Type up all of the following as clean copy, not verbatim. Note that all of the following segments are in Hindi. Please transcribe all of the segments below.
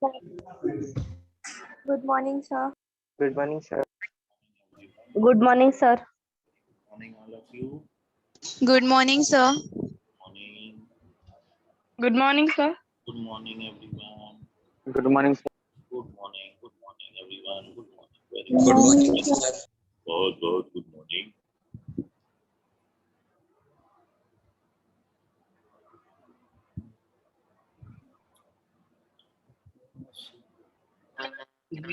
Good morning, sir. Good morning, sir. Good morning, sir. Morning, all of you. Good morning, sir. Morning. Good morning, sir. Good morning, everyone. Good morning, sir. Good morning. Good morning, everyone. Good morning. Very Good morning, sir. good. Good morning.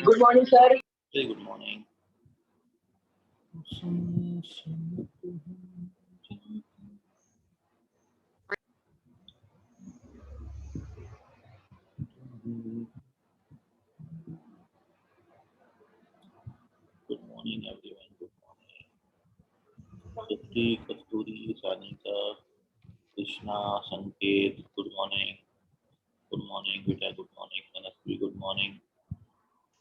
Good morning, sir. Very good morning. Good morning, everyone. Good morning. Tripti, Kasturi, Sanika, Krishna, Sanket. Good morning. Good morning, Vita. Good morning. Manasvi, good morning.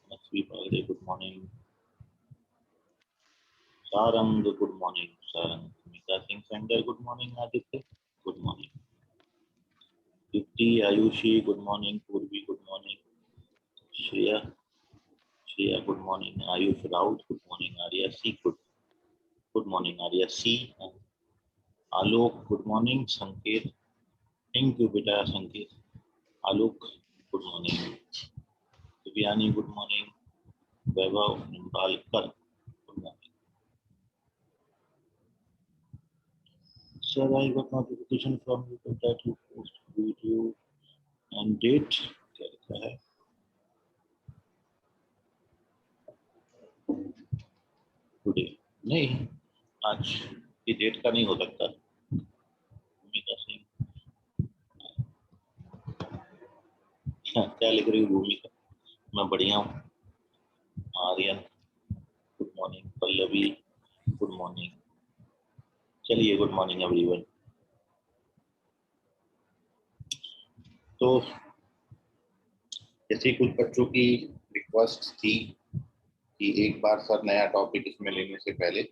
Manasvi Pagde, good morning. Sarang, good morning. Sarang. Mika Singh Sender, good morning. Aditya, good morning. Tripti, Ayushi, good morning. Purvi, good morning. Shreya, good morning. Ayush Raut, good morning. Arya C, good morning. Arya C. And Alok, good morning. Sanket, thank you, beta. Sanket. Alok, good morning. Divyani, good morning. Vaibhav Nimbalkar, good morning. Sir, I got notification from you that you post video and date. क्या लिखा है? टुडे नहीं, आज की डेट का नहीं हो सकता. भूमिका सिंह, क्या लिख रही हूँ भूमिका? मैं बढ़िया हूँ. Aryan, good morning. Pallavi, good morning. चलिए, गुड मॉर्निंग एवरीवन. तो जैसे कुछ बच्चों की रिक्वेस्ट थी कि एक बार सर नया टॉपिक इसमें लेने से पहले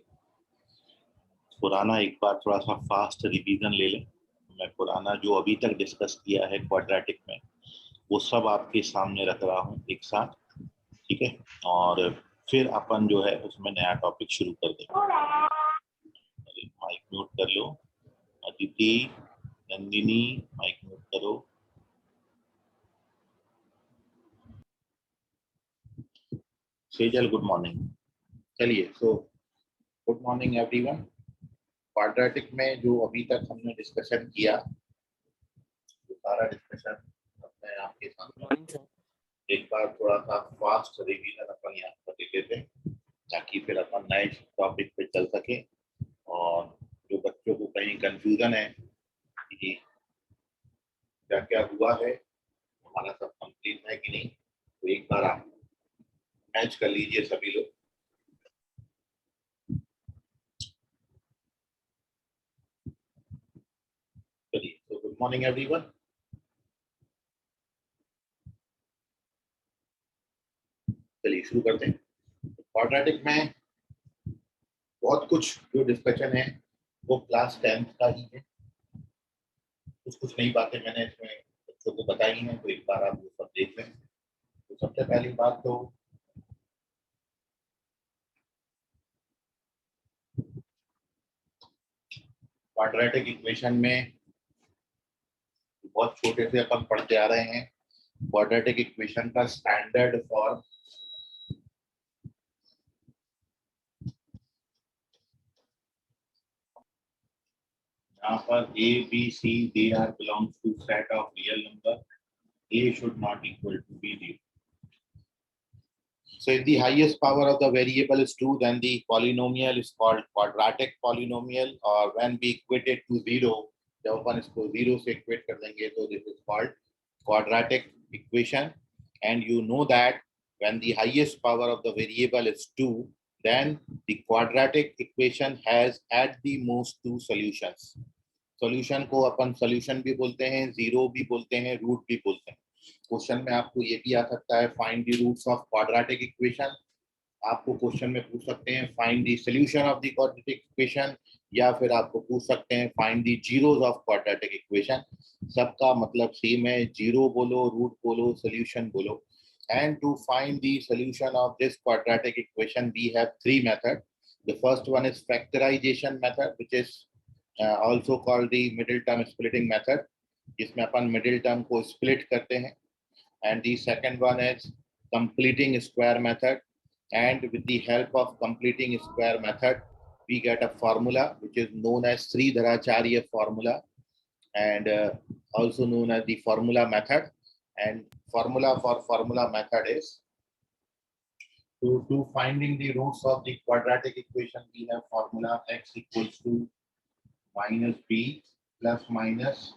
पुराना एक बार थोड़ा सा फास्ट रिवीजन ले लें. मैं पुराना जो अभी तक डिस्कस किया है क्वाड्रेटिक में वो सब आपके सामने रख रहा हूँ एक साथ, ठीक है. और फिर अपन जो है उसमें नया टॉपिक शुरू कर देंगे. माइक म्यूट कर लो. अदिति, नंदिनी, माइक म्यूट करो. Sejal, good morning. चलिए, so good morning everyone. Quadratic में जो अभी तक हमने डिस्कशन किया वो सारा डिस्कशन अपने आपके सामने एक बार थोड़ा सा फास्ट रिवीजन अपन यहाँ पर ले लेते हैं ताकि फिर अपन नए टॉपिक पे चल सके. और जो बच्चों को कहीं कंफ्यूजन है कि क्या क्या हुआ है, हमारा सब कंप्लीट है कि नहीं, तो एक बार आप मैच कर लीजिए सभी लोग. चलिए, तो गुड मॉर्निंग एवरीवन. चलिए शुरू करते हैं. क्वाड्रेटिक में बहुत कुछ जो डिस्कशन है वो क्लास 10th का ही है. कुछ नई बातें मैंने इसमें बच्चों को बताई हैं, तो एक बार आप वो सब देख लें. तो सबसे पहली बात तो क्वाड्रेटिक इक्वेशन में बहुत छोटे से अपन पढ़ते आ रहे हैं. क्वाड्रेटिक इक्वेशन का स्टैंडर्ड फॉर्म यहाँ पर A, B, C, they are belongs to set of real number. A should not equal to B 0. So if the highest power of the variable is 2, then the polynomial is called quadratic polynomial. Or when we equate it to 0, जब अपन इसको 0 से equate कर देंगे तो this is called quadratic equation. And you know that when the highest power of the variable is 2, then the quadratic equation has at the most 2 solutions. Solution को अपन सॉल्यूशन भी बोलते हैं, जीरो भी बोलते हैं, रूट भी बोलते हैं. क्वेश्चन में आपको ये भी आ सकता है, find the roots of quadratic equation. आपको क्वेश्चन में पूछ सकते हैं find the solution of the quadratic equation, या फिर आपको पूछ सकते हैं find the zeros of quadratic equation. सबका मतलब सेम है, जीरो बोलो, रूट बोलो, सॉल्यूशन बोलो। And to find the solution of this quadratic equation, we have three methods. The first one is factorization method, which is also called the middle term splitting method, जिसमें अपन middle term को split करते हैं. And the second one is completing square method. And with the help of completing square method, we get a formula which is known as Sridharacharya formula, and also known as the formula method. And formula for formula method is to finding the roots of the quadratic equation, we have formula x equals to minus b plus minus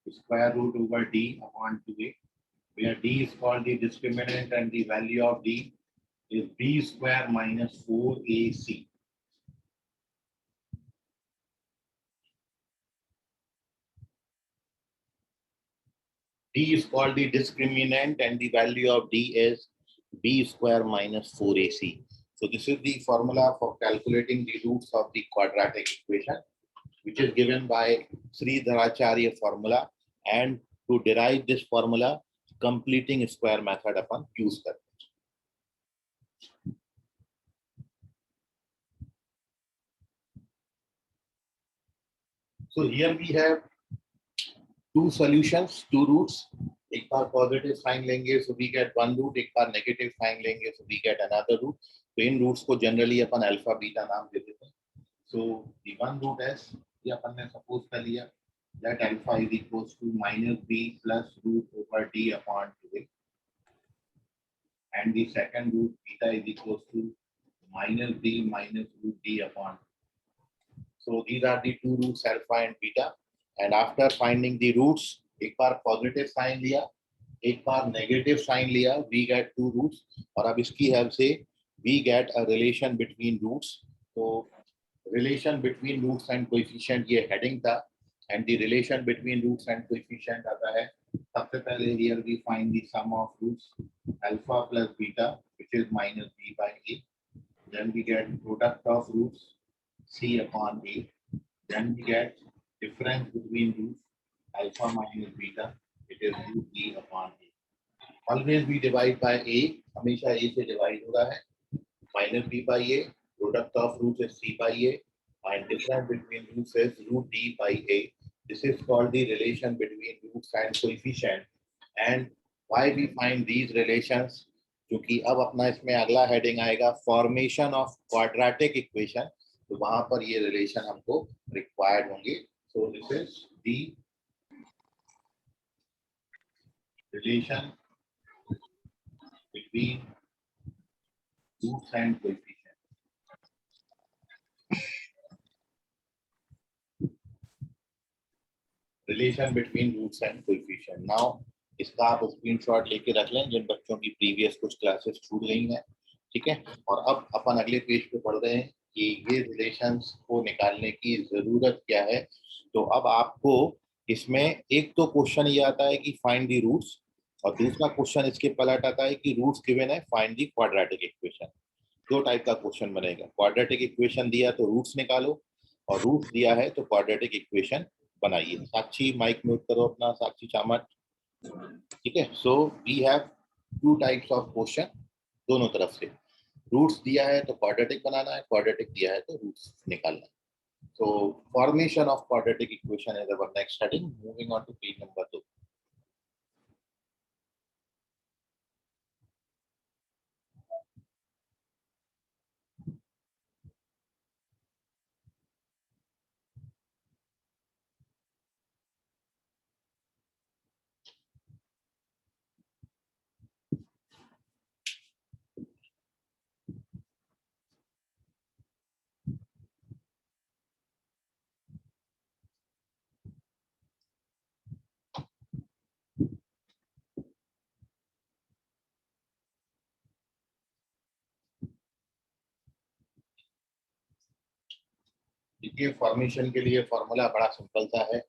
square root over d upon 2a, where d is called the discriminant and the value of d is b square minus 4ac. D is called the discriminant and the value of D is B square minus 4AC. So this is the formula for calculating the roots of the quadratic equation, which is given by Sridharacharya formula. And to derive this formula, completing square method upon use करते हैं. So here we have two solutions, two roots. एक बार पॉजिटिव साइन लेंगे so we get one root, एक बार नेगेटिव साइन लेंगे so we get another root. तो इन रूट्स को जनरली अपन अल्फा बीटा नाम दे देते हैं. So the one root is, ये अपन ने सपोज कर लिया that alpha is equals to minus b plus root over d upon 2a, and the second root beta is equals to minus b minus root d upon 2. So these are the two roots alpha and beta. And after finding the roots, एक बार पॉजिटिव साइन लिया, एक बार नेगेटिव साइन लिया, we get two roots. और अब इसकी हेल्प से we get a relation between roots. तो relation between roots and coefficient ये heading था, and the relation between roots and coefficient आता है. सबसे पहले here we find the sum of roots alpha plus beta, which is minus b by a. Then we get product of roots c upon a. Then we get difference between roots alpha minus beta, it is root e upon a. Always we divide by a, हमेशा a से divide हो रहा है. Minus b by a, product of roots is c by a, and difference between roots is root d by a. This is called the relation between roots and coefficient. And why we find these relations? क्योंकि अब अपना इसमें अगला हेडिंग आएगा फॉर्मेशन ऑफ क्वाड्रेटिक इक्वेशन, तो वहां पर ये रिलेशन हमको रिक्वायर्ड होंगे. सो this is the relation between roots and coefficient. Relation between roots and coefficient. Now, इसका आप स्क्रीनशॉट लेके रख लें जिन बच्चों की प्रीवियस कुछ क्लासेस छूट गई हैं, ठीक है. और अब अपन अगले पेज पे पढ़ रहे हैं कि ये रिलेशंस को निकालने की जरूरत क्या है. तो अब आपको इसमें एक तो क्वेश्चन ये आता है कि फाइंड द रूट्स, और दूसरा क्वेश्चन इसके पलट आता है कि रूट्स गिवन है, फाइंड द क्वाड्रेटिक इक्वेशन. दो टाइप का क्वेश्चन बनेगा. क्वाड्रेटिक इक्वेशन दिया तो रूट्स निकालो, और रूट्स दिया है तो क्वाड्रेटिक इक्वेशन बनाइए. साक्षी माइक म्यूट करो अपना, साक्षी चामट, ठीक है. So we have two types of question, दोनों तरफ से. रूट्स दिया है तो क्वाड्रेटिक बनाना है, क्वाड्रेटिक दिया है तो रूट्स निकालना है. So formation of quadratic equation is our next heading. Moving on to page number 2. देखिए फॉर्मेशन के लिए फॉर्मूला बड़ा सिंपल सा है.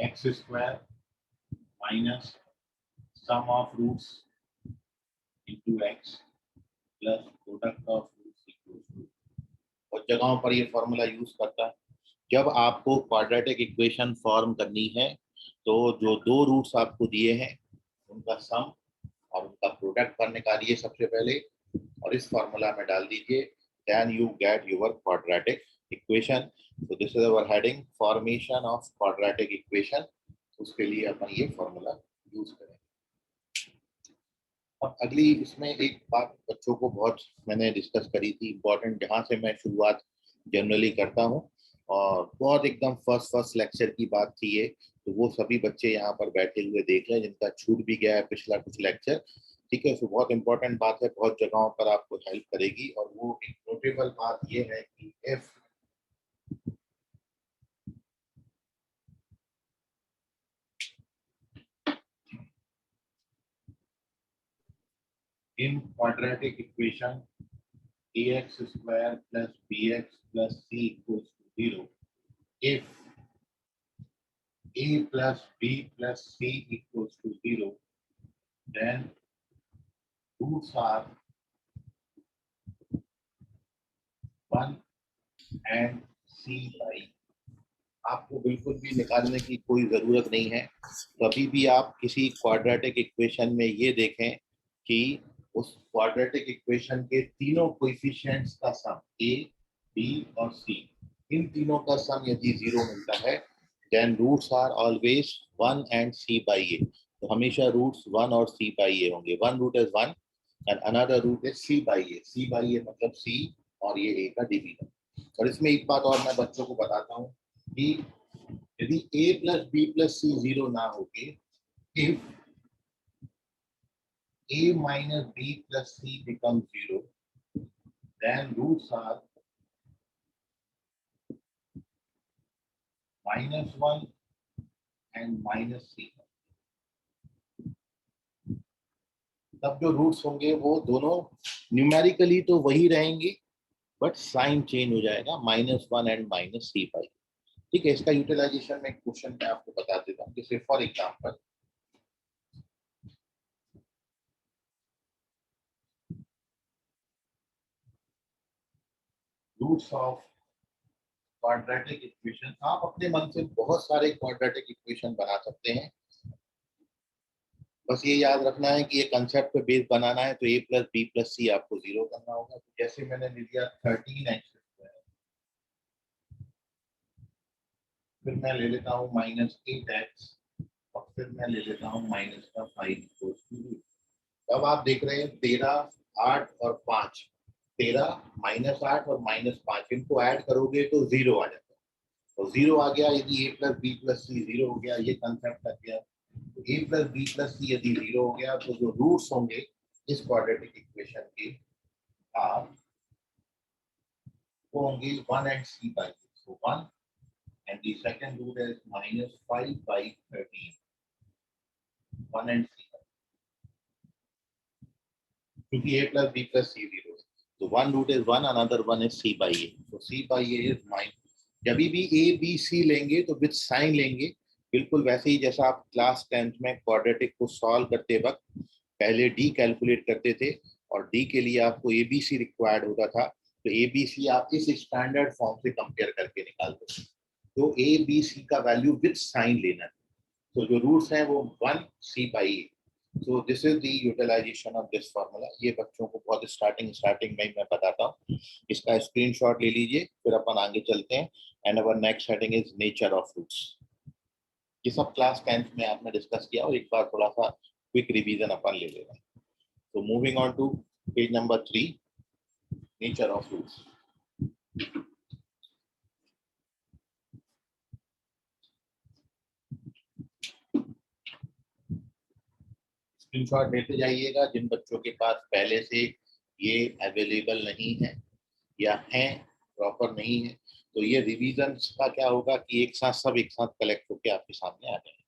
x square minus sum of roots into x plus product of roots equals to, और जगहों पर ये फॉर्मूला यूज करता है। जब आपको क्वाड्रेटिक इक्वेशन फॉर्म करनी है तो जो दो रूट्स आपको दिए हैं उनका सम और उनका प्रोडक्ट पर निकालिए सबसे पहले और इस फॉर्मूला में डाल दीजिए, then you get your quadratic equation. so this is our heading, formation of quadratic equation। उसके लिए अपन ये फॉर्मूला यूज करें। और अगली इसमें एक बात बच्चों को बहुत मैंने डिस्कस करी थी, इम्पोर्टेंट, जहाँ से मैं शुरुआत जनरली करता हूँ और बहुत एकदम फर्स्ट लेक्चर की बात थी ये, तो वो सभी बच्चे यहाँ पर बैठे हुए देख लें जिनका छूट भी गया है पिछला कुछ लेक्चर, ठीक है। तो बहुत इंपॉर्टेंट बात है, बहुत जगहों पर आपको हेल्प करेगी। और वो एक नोटेबल बात ये है कि if in quadratic equation ax square plus bx plus c equals to 0, if a plus b plus c equals to 0, then roots are 1 and c by। आपको बिल्कुल भी निकालने की कोई जरूरत नहीं है। कभी भी आप किसी क्वाड्रेटिक इक्वेशन में ये देखें कि उस क्वाड्रेटिक इक्वेशन के तीनों कोएफिशिएंट्स का सम a, b और c, इन तीनों का सम यदि 0 मिलता है then roots are always 1 and c by a। तो हमेशा रूट्स 1 और c बाई a होंगे। One root is 1 and another root is c by a। c by a मतलब c और ये a का डिवीजन। और इसमें एक बात और मैं बच्चों को बताता हूँ कि यदि a plus b plus c 0 ना होके, if a minus b plus c becomes 0, then roots are -1 and -c। तब जो रूट्स होंगे वो दोनों न्यूमेरिकली तो वही रहेंगे बट साइन चेंज हो जाएगा, -1 एंड -c पाई। ठीक है, इसका यूटिलाइजेशन में क्वेश्चन मैं आपको बता देता हूँ। जैसे for example roots of quadratic equation, आप अपने मन से बहुत सारे क्वाड्रेटिक इक्वेशन बना सकते हैं। बस ये याद रखना है कि ये कंसेप्ट पे बेस बनाना है तो a प्लस बी प्लस सी आपको 0 करना होगा। तो जैसे मैंने ले लिया 13x स्क्वायर, फिर मैं ले लेता हूँ -8x और फिर मैं ले लेता हूँ -5। अब आप देख रहे हैं 13, 8 और 5, 13 -8 और -5, इनको ऐड करोगे तो 0 आ जाता है। तो 0 आ गया, यदि a plus B plus C 0 हो गया, ये कंसेप्ट लग गया। तो a प्लस बी प्लस सी यदि 0 हो गया तो जो रूट्स होंगे इस क्वाड्रेटिक इक्वेशन के आप वो होंगे 1 and c by. So 1 and the second root is -5 by 13, 1 and c, क्योंकि a plus B plus C 0 है। तो one root is 1, another one is c by a। तो c by a is minus, जब भी a b c लेंगे तो विद साइन लेंगे, बिल्कुल वैसे ही जैसा आप क्लास 10th में क्वाड्रेटिक को सॉल्व करते वक्त पहले d कैलकुलेट करते थे और d के लिए आपको abc रिक्वायर्ड होता था। तो abc आप इस स्टैंडर्ड फॉर्म से कंपेयर करके निकालते थे। तो abc का वैल्यू विद साइन लेना है। तो जो रूट्स हैं वो 1 c by a। So this is the utilization of this formula। ये बच्चों को बहुत स्टार्टिंग में ही मैं बताता हूँ। इसका स्क्रीनशॉट ले लीजिए, फिर अपन आगे चलते हैं। And our next heading is nature of roots. ये सब क्लास 10th में आपने डिस्कस किया और एक बार थोड़ा सा क्विक रिवीजन अपन ले ले रहे हैं। तो moving on to page number 3, nature of roots. Screenshot लेते जाइएगा जिन बच्चों के पास पहले से ये अवेलेबल नहीं है या हैं प्रॉपर नहीं है, तो ये रिवीजन का क्या होगा कि एक साथ सब एक साथ कलेक्ट होकर आपके सामने आ जाएंगे।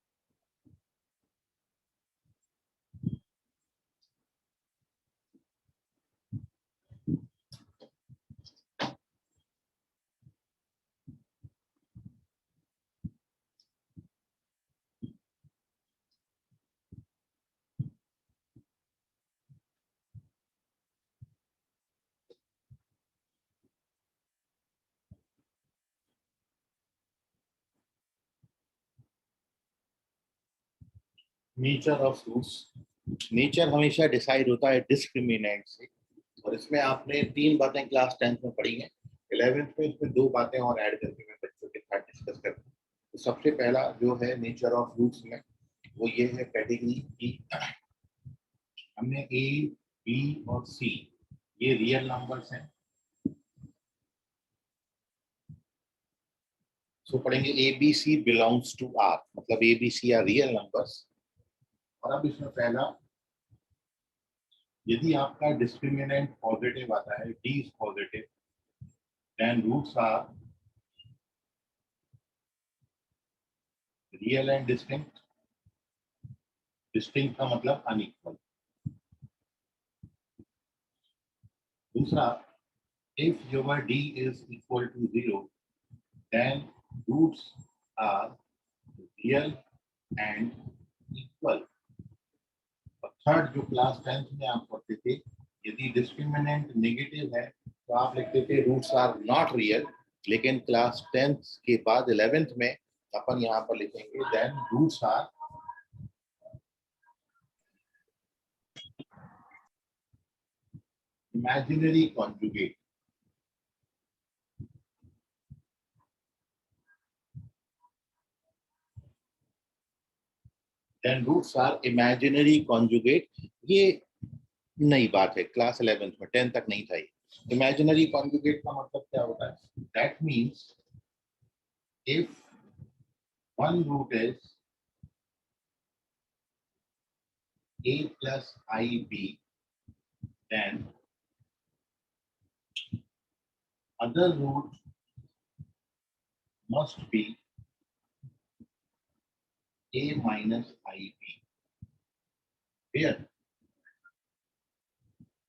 Nature of roots. नेचर हमेशा डिसाइड होता है डिस्क्रिमिनेंट से, और इसमें आपने 3 बातें क्लास 10th में पढ़ी हैं। 11th में इसमें 2 बातें और ऐड करके मैं बच्चों के साथ डिस्कस करता हूँ। तो सबसे पहला जो है नेचर ऑफ रूट्स में, वो ये है कैटेगरी की, हमने ए, बी और सी ये रियल नंबर्स हैं। सो पढ़ेंगे a B c belongs to R, मतलब a B c are real numbers. और अब इसमें पहला, यदि आपका डिस्क्रिमिनेंट पॉजिटिव आता है, D is positive, then roots are real and distinct. Distinct का मतलब अनइक्वल। दूसरा, if your d is equal to 0, then roots are real and equal. और थर्ड, जो क्लास 10th में आप पढ़ते थे, यदि डिस्क्रिमिनेंट नेगेटिव है तो आप लिखते थे रूट्स आर नॉट रियल, लेकिन क्लास 10th के बाद 11th में अपन यहाँ पर लिखेंगे then roots are imaginary conjugate. Then roots are imaginary conjugate. ये नई बात है, क्लास 11th में, 10 तक नहीं था ये। इमेजिनरी कॉन्जुगेट का मतलब क्या होता है? That means if one root is a plus ib, then other root must be a minus ib, where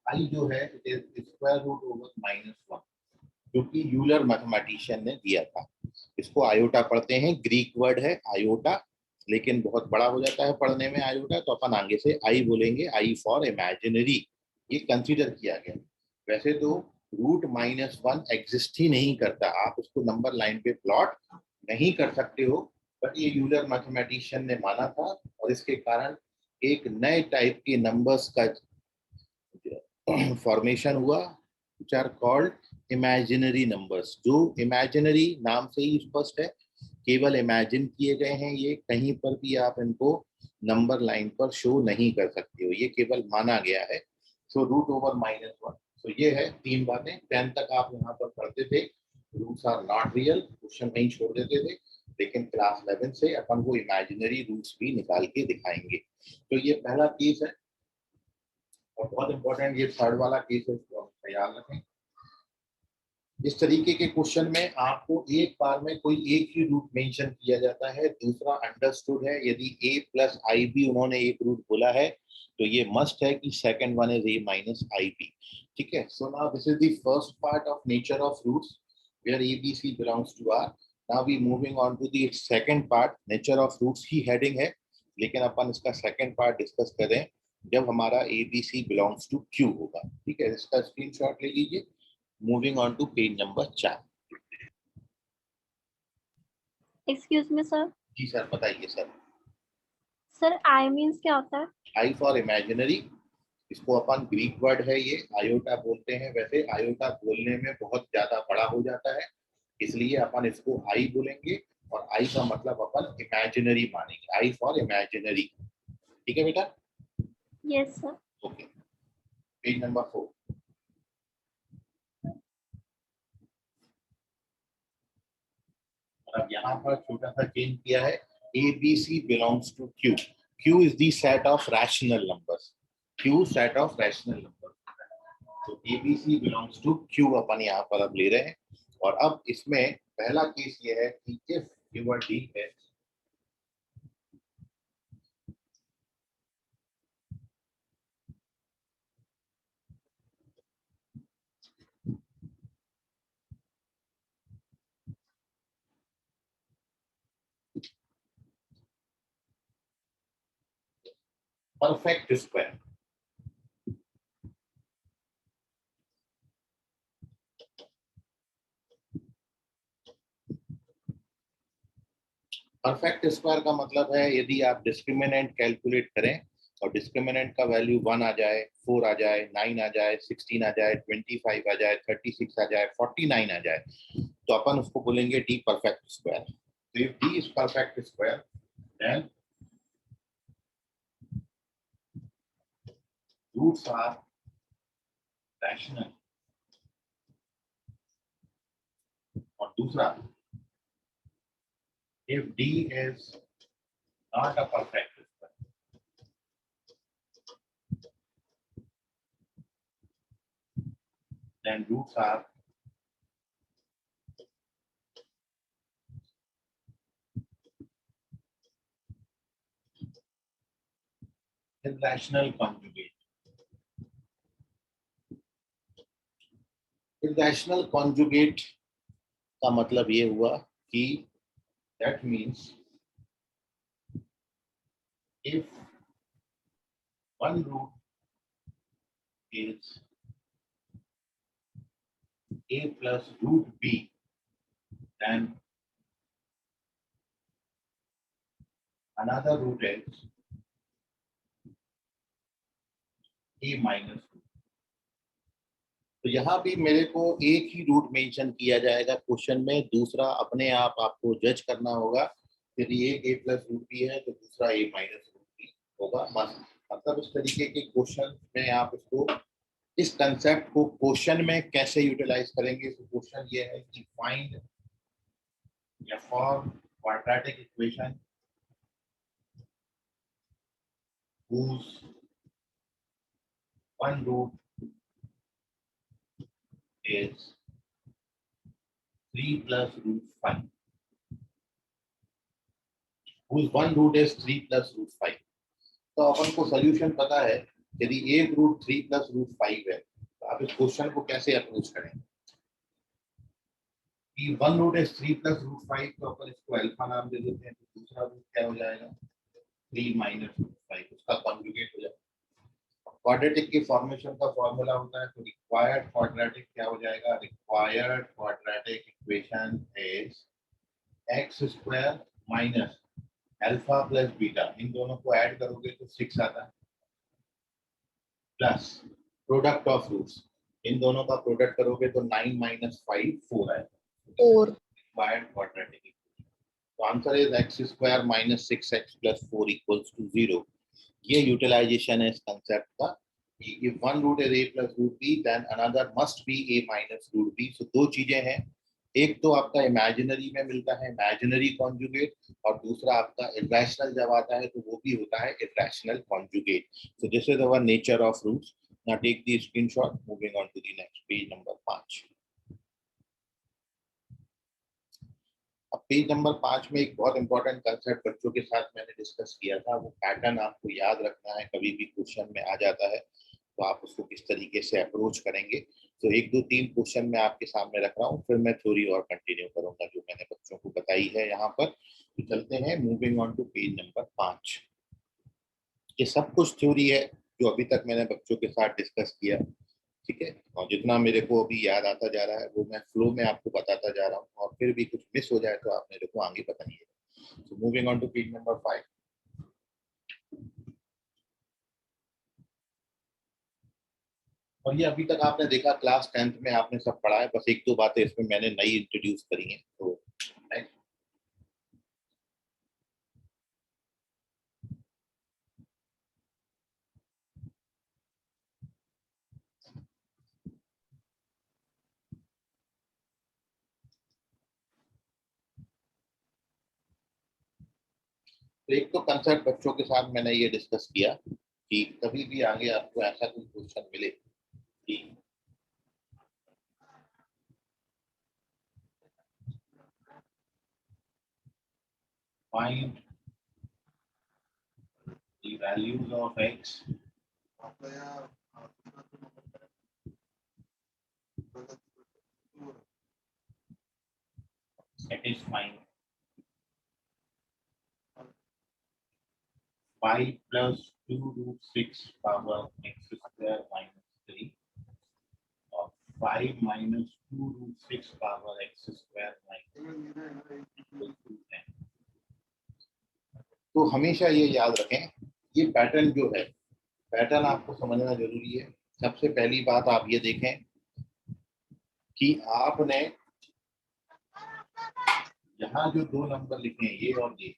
I जो है it is square root over -1, जो कि यूलर मैथमेटिशियन ने दिया था। इसको आयोटा पढ़ते हैं, ग्रीक वर्ड है आयोटा, लेकिन बहुत बड़ा हो जाता है पढ़ने में आयोटा, तो अपन आगे से आई बोलेंगे, आई फॉर इमेजिनरी। ये कंसीडर किया गया। वैसे तो √-1 एग्जिस्ट ही नहीं करता, आप उसको नंबर लाइन पे प्लॉट नहीं कर सकते हो, बट ये यूलर मैथमेटिशियन ने माना था, और इसके कारण एक नए टाइप के नंबर्स का फॉर्मेशन हुआ, which are called imaginary numbers। जो इमेजिनरी नाम से ही स्पष्ट है, केवल इमेजिन किए गए हैं, ये कहीं पर भी आप इनको नंबर लाइन पर शो नहीं कर सकते हो, ये केवल माना गया है। सो √/-1। तो ये है 3 बातें। 10 तक आप यहाँ पर पढ़ते थे, roots are not real, question नहीं छोड़ देते थे, लेकिन क्लास 11 से अपन को इमेजिनरी रूट्स भी निकाल के दिखाएंगे। तो ये पहला केस है, और बहुत इंपॉर्टेंट ये थर्ड वाला केस है, इसको ख्याल रखें। इस तरीके के क्वेश्चन में आपको एक बार में कोई एक ही रूट मेंशन किया जाता है, दूसरा अंडरस्टूड है। यदि a प्लस आई बी उन्होंने एक रूट बोला है, तो ये मस्ट है कि second one is a minus I B. ठीक है, so now this is the first part of nature of roots where a b c belongs to r। Now we moving on to the second part. Nature of roots ही हेडिंग है, लेकिन अपन इसका सेकंड पार्ट डिस्कस करें जब हमारा a b c belongs to q होगा। ठीक है, इसका स्क्रीनशॉट ले लीजिए। Moving on to page number 4। Excuse me sir. जी सर, बताइए सर। सर आई मीन्स क्या होता है? आई फॉर इमेजिनरी, इसको अपन ग्रीक वर्ड है ये आयोटा बोलते हैं। वैसे आयोटा बोलने में बहुत ज्यादा बड़ा हो जाता है, इसलिए अपन इसको आई बोलेंगे, और आई का मतलब अपन इमेजिनरी मानेंगे, आई फॉर इमेजिनरी। ठीक है बेटा? Yes sir. Okay, page number 4। अब यहाँ पर छोटा सा चेंज किया है, a B c belongs to Q. Q is the set of rational numbers, Q set of rational numbers. तो a B c belongs to Q अपन यहाँ पर अब ले रहे हैं। और अब इसमें पहला केस ये है कि इफ यूर डी है परफेक्ट स्क्वायर, परफेक्ट स्क्वायर का मतलब है यदि आप डिस्क्रिमिनेंट कैलकुलेट करें और डिस्क्रिमिनेंट का वैल्यू 1 आ जाए, 4 आ जाए, 9 आ जाए, 16 आ जाए, 25 आ जाए, 36 आ जाए, 49 आ जाए, तो अपन उसको बोलेंगे डी परफेक्ट स्क्वायर। तो if D is perfect square then roots are rational. और दूसरा, if d is not a perfect square, then roots are irrational conjugate। irrational conjugate का मतलब ये हुआ कि that means if one root is a plus root b, then another root is a minus root। तो यहाँ भी मेरे को एक ही रूट मेंशन किया जाएगा क्वेश्चन में, दूसरा अपने आप आपको जज करना होगा। यदि एक a प्लस रूट बी है तो दूसरा a माइनस रूट बी होगा। मतलब इस तरीके के क्वेश्चन में आप इसको, इस कंसेप्ट को क्वेश्चन में कैसे यूटिलाइज करेंगे। तो क्वेश्चन ये है कि फाइंड या for quadratic equation whose one root is 3 plus root 5, whose one root is 3 plus root 5। तो अपन को सोल्यूशन पता है, यदि एक रूट 3 प्लस रूट 5 है तो आप इस क्वेश्चन को कैसे अप्रोच करेंगे कि one root is 3 plus root 5, तो अपन इसको अल्फा नाम दे देते हैं। तो दूसरा रूट क्या हो जाएगा 3 माइनस रूट 5, उसका कॉन्जुगेट हो जाएगा। क्वाड्रेटिक की फॉर्मेशन का फॉर्मूला होता है, तो रिक्वायर्ड क्वाड्रेटिक क्या हो जाएगा, required quadratic equation is x square minus alpha plus beta, इन दोनों को ऐड करोगे तो 6 आता है, प्लस प्रोडक्ट ऑफ रूट्स, इन दोनों का प्रोडक्ट करोगे तो 9 माइनस 5 4 आएगा। 4। रिक्वायर्ड क्वाड्रेटिक इक्वेशन, तो answer is x square minus 6x plus 4 equals to 0। ये यूटिलाइजेशन है इस कंसेप्ट का कि if one root is a plus root b then another must be a minus root b। so दो चीजें हैं, एक तो आपका इमेजिनरी में मिलता है इमेजिनरी कॉन्जुगेट, और दूसरा आपका इरेशनल जब आता है तो वो भी होता है irrational conjugate. So this is our nature of roots. Now take the screenshot, moving on to the next page number 5। अब पेज नंबर 5 में एक बहुत इंपॉर्टेंट कंसेप्ट बच्चों के साथ मैंने डिस्कस किया था, वो पैटर्न आपको याद रखना है, कभी भी क्वेश्चन में आ जाता है तो आप उसको किस तरीके से अप्रोच करेंगे। तो 1 2 3 क्वेश्चन मैं आपके सामने रख रहा हूँ, फिर मैं थ्योरी और कंटिन्यू करूंगा जो मैंने बच्चों को बताई है यहाँ पर। तो चलते हैं, moving on to page number 5। ये सब कुछ थ्योरी है जो अभी तक मैंने बच्चों के साथ डिस्कस किया, ठीक है, और जितना मेरे को अभी याद आता जा रहा है वो मैं फ्लो में आपको बताता जा रहा हूँ, और फिर भी कुछ मिस हो जाए तो आप मेरे को आगे बताइए। So moving on to page number 5। और ये अभी तक आपने देखा क्लास 10th में आपने सब पढ़ा है, बस 1 2 बातें इसमें मैंने नई इंट्रोड्यूस करी हैं। तो next, तो एक तो कंसेप्ट बच्चों के साथ मैंने ये डिस्कस किया कि कभी भी आगे आपको ऐसा कोई क्वेश्चन मिले कि find the values of x satisfying 5 plus 2 root 6 power x square minus 3 और 5 minus 2 root 6 power x square minus equal to 10। तो हमेशा ये याद रखें, ये पैटर्न जो है, पैटर्न आपको समझना जरूरी है। सबसे पहली बात आप ये देखें कि आपने यहाँ जो दो नंबर लिखे हैं, ये और ये,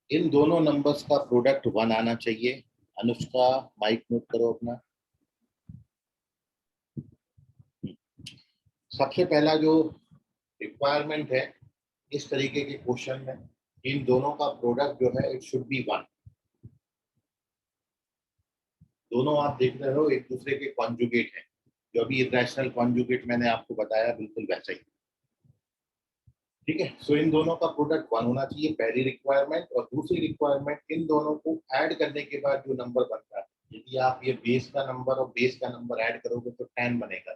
इन दोनों नंबर्स का प्रोडक्ट 1 आना चाहिए। अनुष्का माइक म्यूट करो अपना। सबसे पहला जो रिक्वायरमेंट है इस तरीके के क्वेश्चन में, इन दोनों का प्रोडक्ट जो है इट शुड बी 1। दोनों आप देख रहे हो एक दूसरे के कॉन्जुगेट हैं, जो अभी इरेशनल कॉन्जुगेट मैंने आपको बताया बिल्कुल वैसा ही। ठीक है, सो इन दोनों का प्रोडक्ट 1 होना चाहिए, पहली रिक्वायरमेंट। और दूसरी रिक्वायरमेंट, इन दोनों को ऐड करने के बाद जो नंबर बनता है, यदि आप ये बेस का नंबर और बेस का नंबर ऐड करोगे तो 10 बनेगा,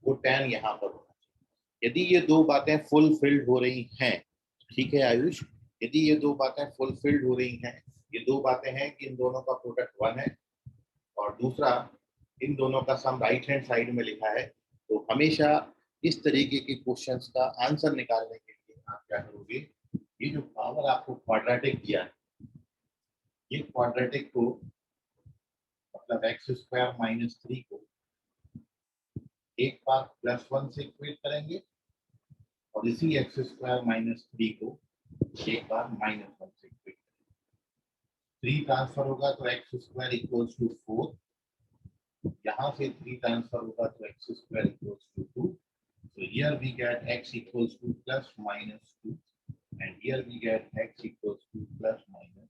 वो 10 यहाँ पर होना चाहिए। यदि ये दो बातें फुलफिल्ड हो रही हैं, ठीक है आयुष, यदि ये दो बातें फुलफिल्ड हो रही हैं, ये दो बातें हैं कि इन दोनों का प्रोडक्ट 1 है और दूसरा इन दोनों का सम राइट हैंड साइड में लिखा है, तो हमेशा इस तरीके के क्वेश्चंस का आंसर निकालने के लिए आप क्या करोगे, ये जो पावर आपको क्वाड्रेटिक दिया है, ये क्वाड्रेटिक को मतलब x² - 3 को एक बार +1 से इक्वेट करेंगे और इसी x² - 3 को एक बार -1 से इक्वेट करेंगे। 3 ट्रांसफर होगा तो x² = 4, यहाँ से 3 ट्रांसफर होगा तो x² = 2। So here we get x equals to +-2 and here we get x equals to +-2.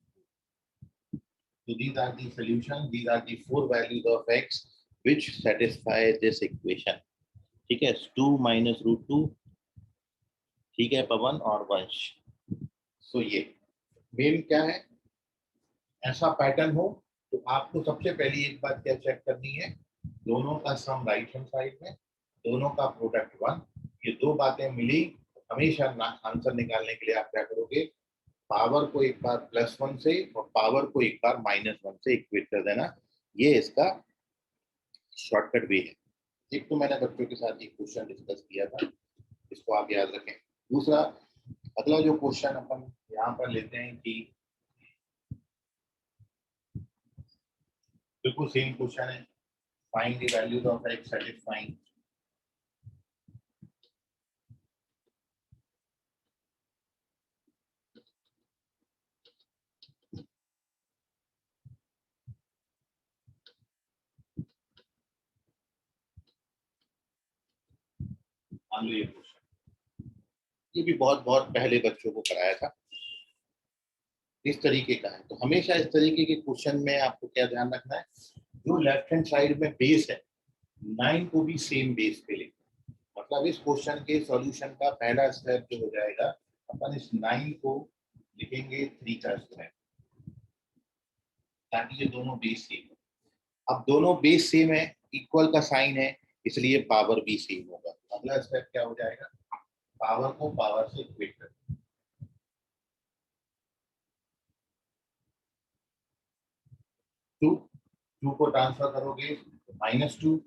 So these are the solutions, these are the 4 values of x which satisfy this equation. ठीक है, 2 - √2, ठीक है पवन और वंश। So ये मेन क्या है, ऐसा पैटर्न हो तो आपको सबसे पहली एक बात क्या चेक करनी है, दोनों का सम राइट हैंड साइड में, दोनों का प्रोडक्ट 1, ये दो बातें मिली, हमेशा आंसर निकालने के लिए आप क्या करोगे, पावर को एक बार +1 से और पावर को एक बार -1 से इक्वेट कर देना। ये इसका शॉर्टकट वे है। एक तो मैंने बच्चों के साथ एक क्वेश्चन डिस्कस किया था, इसको आप याद रखें। दूसरा, अगला जो क्वेश्चन अपन यहाँ पर लेते हैं कि बिल्कुल सेम क्वेश्चन है, find the values of x satisfying मान लो ये क्वेश्चन, ये भी बहुत बहुत पहले बच्चों को कराया था, इस तरीके का है। तो हमेशा इस तरीके के क्वेश्चन में आपको क्या ध्यान रखना है, जो लेफ्ट हैंड साइड में बेस है 9 को भी सेम बेस पे लिखना। मतलब इस क्वेश्चन के सॉल्यूशन का पहला स्टेप जो हो जाएगा, अपन इस 9 को लिखेंगे 3 का स्क्वायर, ताकि ये दोनों बेस सेम हो। अब दोनों बेस सेम है, इक्वल का साइन है, इसलिए पावर भी सेम होगा। अगला स्टेप क्या हो जाएगा, पावर को पावर से इक्वेट कर, 2 को ट्रांसफर करोगे -2,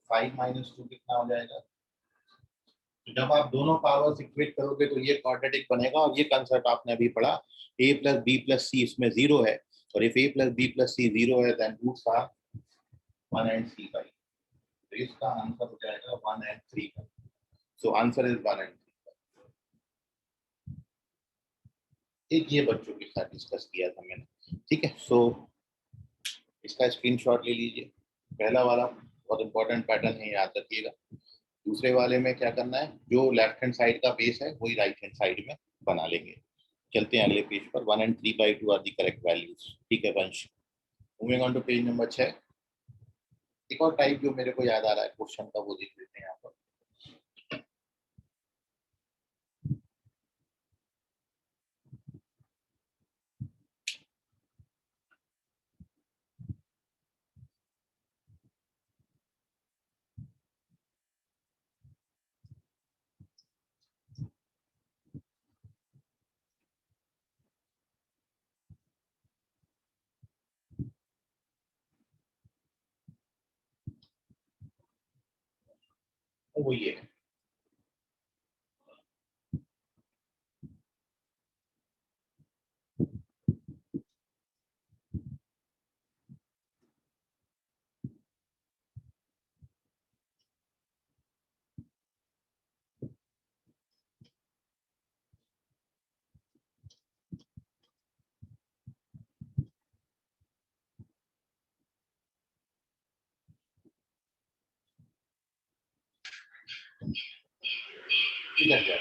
5 - 2 कितना हो जाएगा। तो जब आप दोनों पावर्स इक्वेट करोगे तो ये क्वाड्रेटिक बनेगा। और ये कंसेप्ट आपने अभी पढ़ा, a + b + c इसमें 0 है, और if a + b + c 0 है then roots are 1 and 3 by। तो इसका आंसर हो जाएगा 1 and 3 by। So answer is 1 and 3 by। एक ये बच्चों के साथ डिस्कस किया था मैंने, ठीक है। सो इसका स्क्रीनशॉट ले लीजिए। पहला वाला बहुत इंपॉर्टेंट पैटर्न है, याद रखिएगा। दूसरे वाले में क्या करना है, जो लेफ्ट हैंड साइड का बेस है वही राइट हैंड साइड में बना लेंगे। चलते हैं अगले पेज पर। 1 and 3/2 are the correct values, ठीक है Vansh. Moving on to page number 6। एक और टाइप जो मेरे को याद आ रहा है क्वेश्चन का, वो देख लेते हैं यहाँ पर। वो ये है, किधर गया?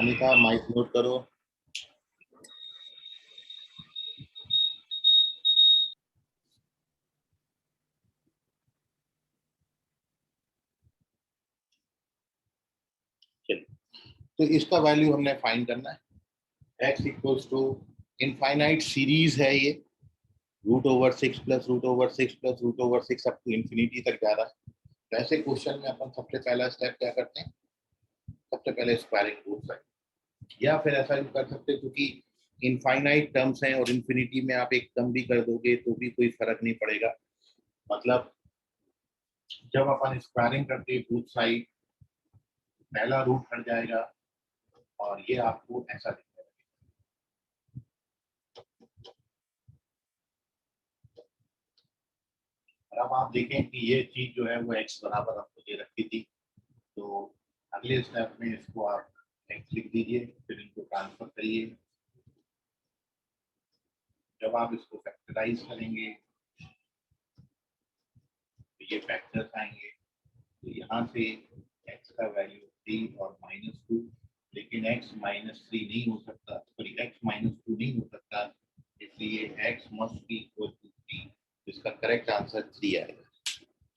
अनिता माइक म्यूट करो। तो इसका वैल्यू हमने फाइंड करना है। x equals to infinite series है ये, √6 plus √6 plus √6 up to infinity तक जा रहा है। तो ऐसे क्वेश्चन में अपन सबसे पहला स्टेप क्या करते हैं, सबसे पहले स्क्वायरिंग बोथ साइड, या फिर ऐसा भी कर सकते हैं क्योंकि इनफाइनाइट टर्म्स हैं और इंफिनिटी में आप एक कम भी कर दोगे तो भी कोई फर्क नहीं पड़ेगा। मतलब जब अपन स्क्वायरिंग करते हैं बोथ साइड, पहला रूट हट जाएगा और ये आपको ऐसा दिखेगा। अब आप देखें कि ये चीज जो है वो x बराबर आपको दे रखी थी, तो अगले स्टेप में इसको आप x लिख दीजिए, फिर इनको ट्रांसफर करिए। जब आप इसको फैक्टराइज करेंगे तो ये फैक्टर्स आएंगे, तो यहाँ से x का वैल्यू 3 और -2, लेकिन x -3 नहीं हो सकता, सॉरी x -2 नहीं हो सकता, इसलिए x must be equal to 3। इसका करेक्ट आंसर 3 आएगा।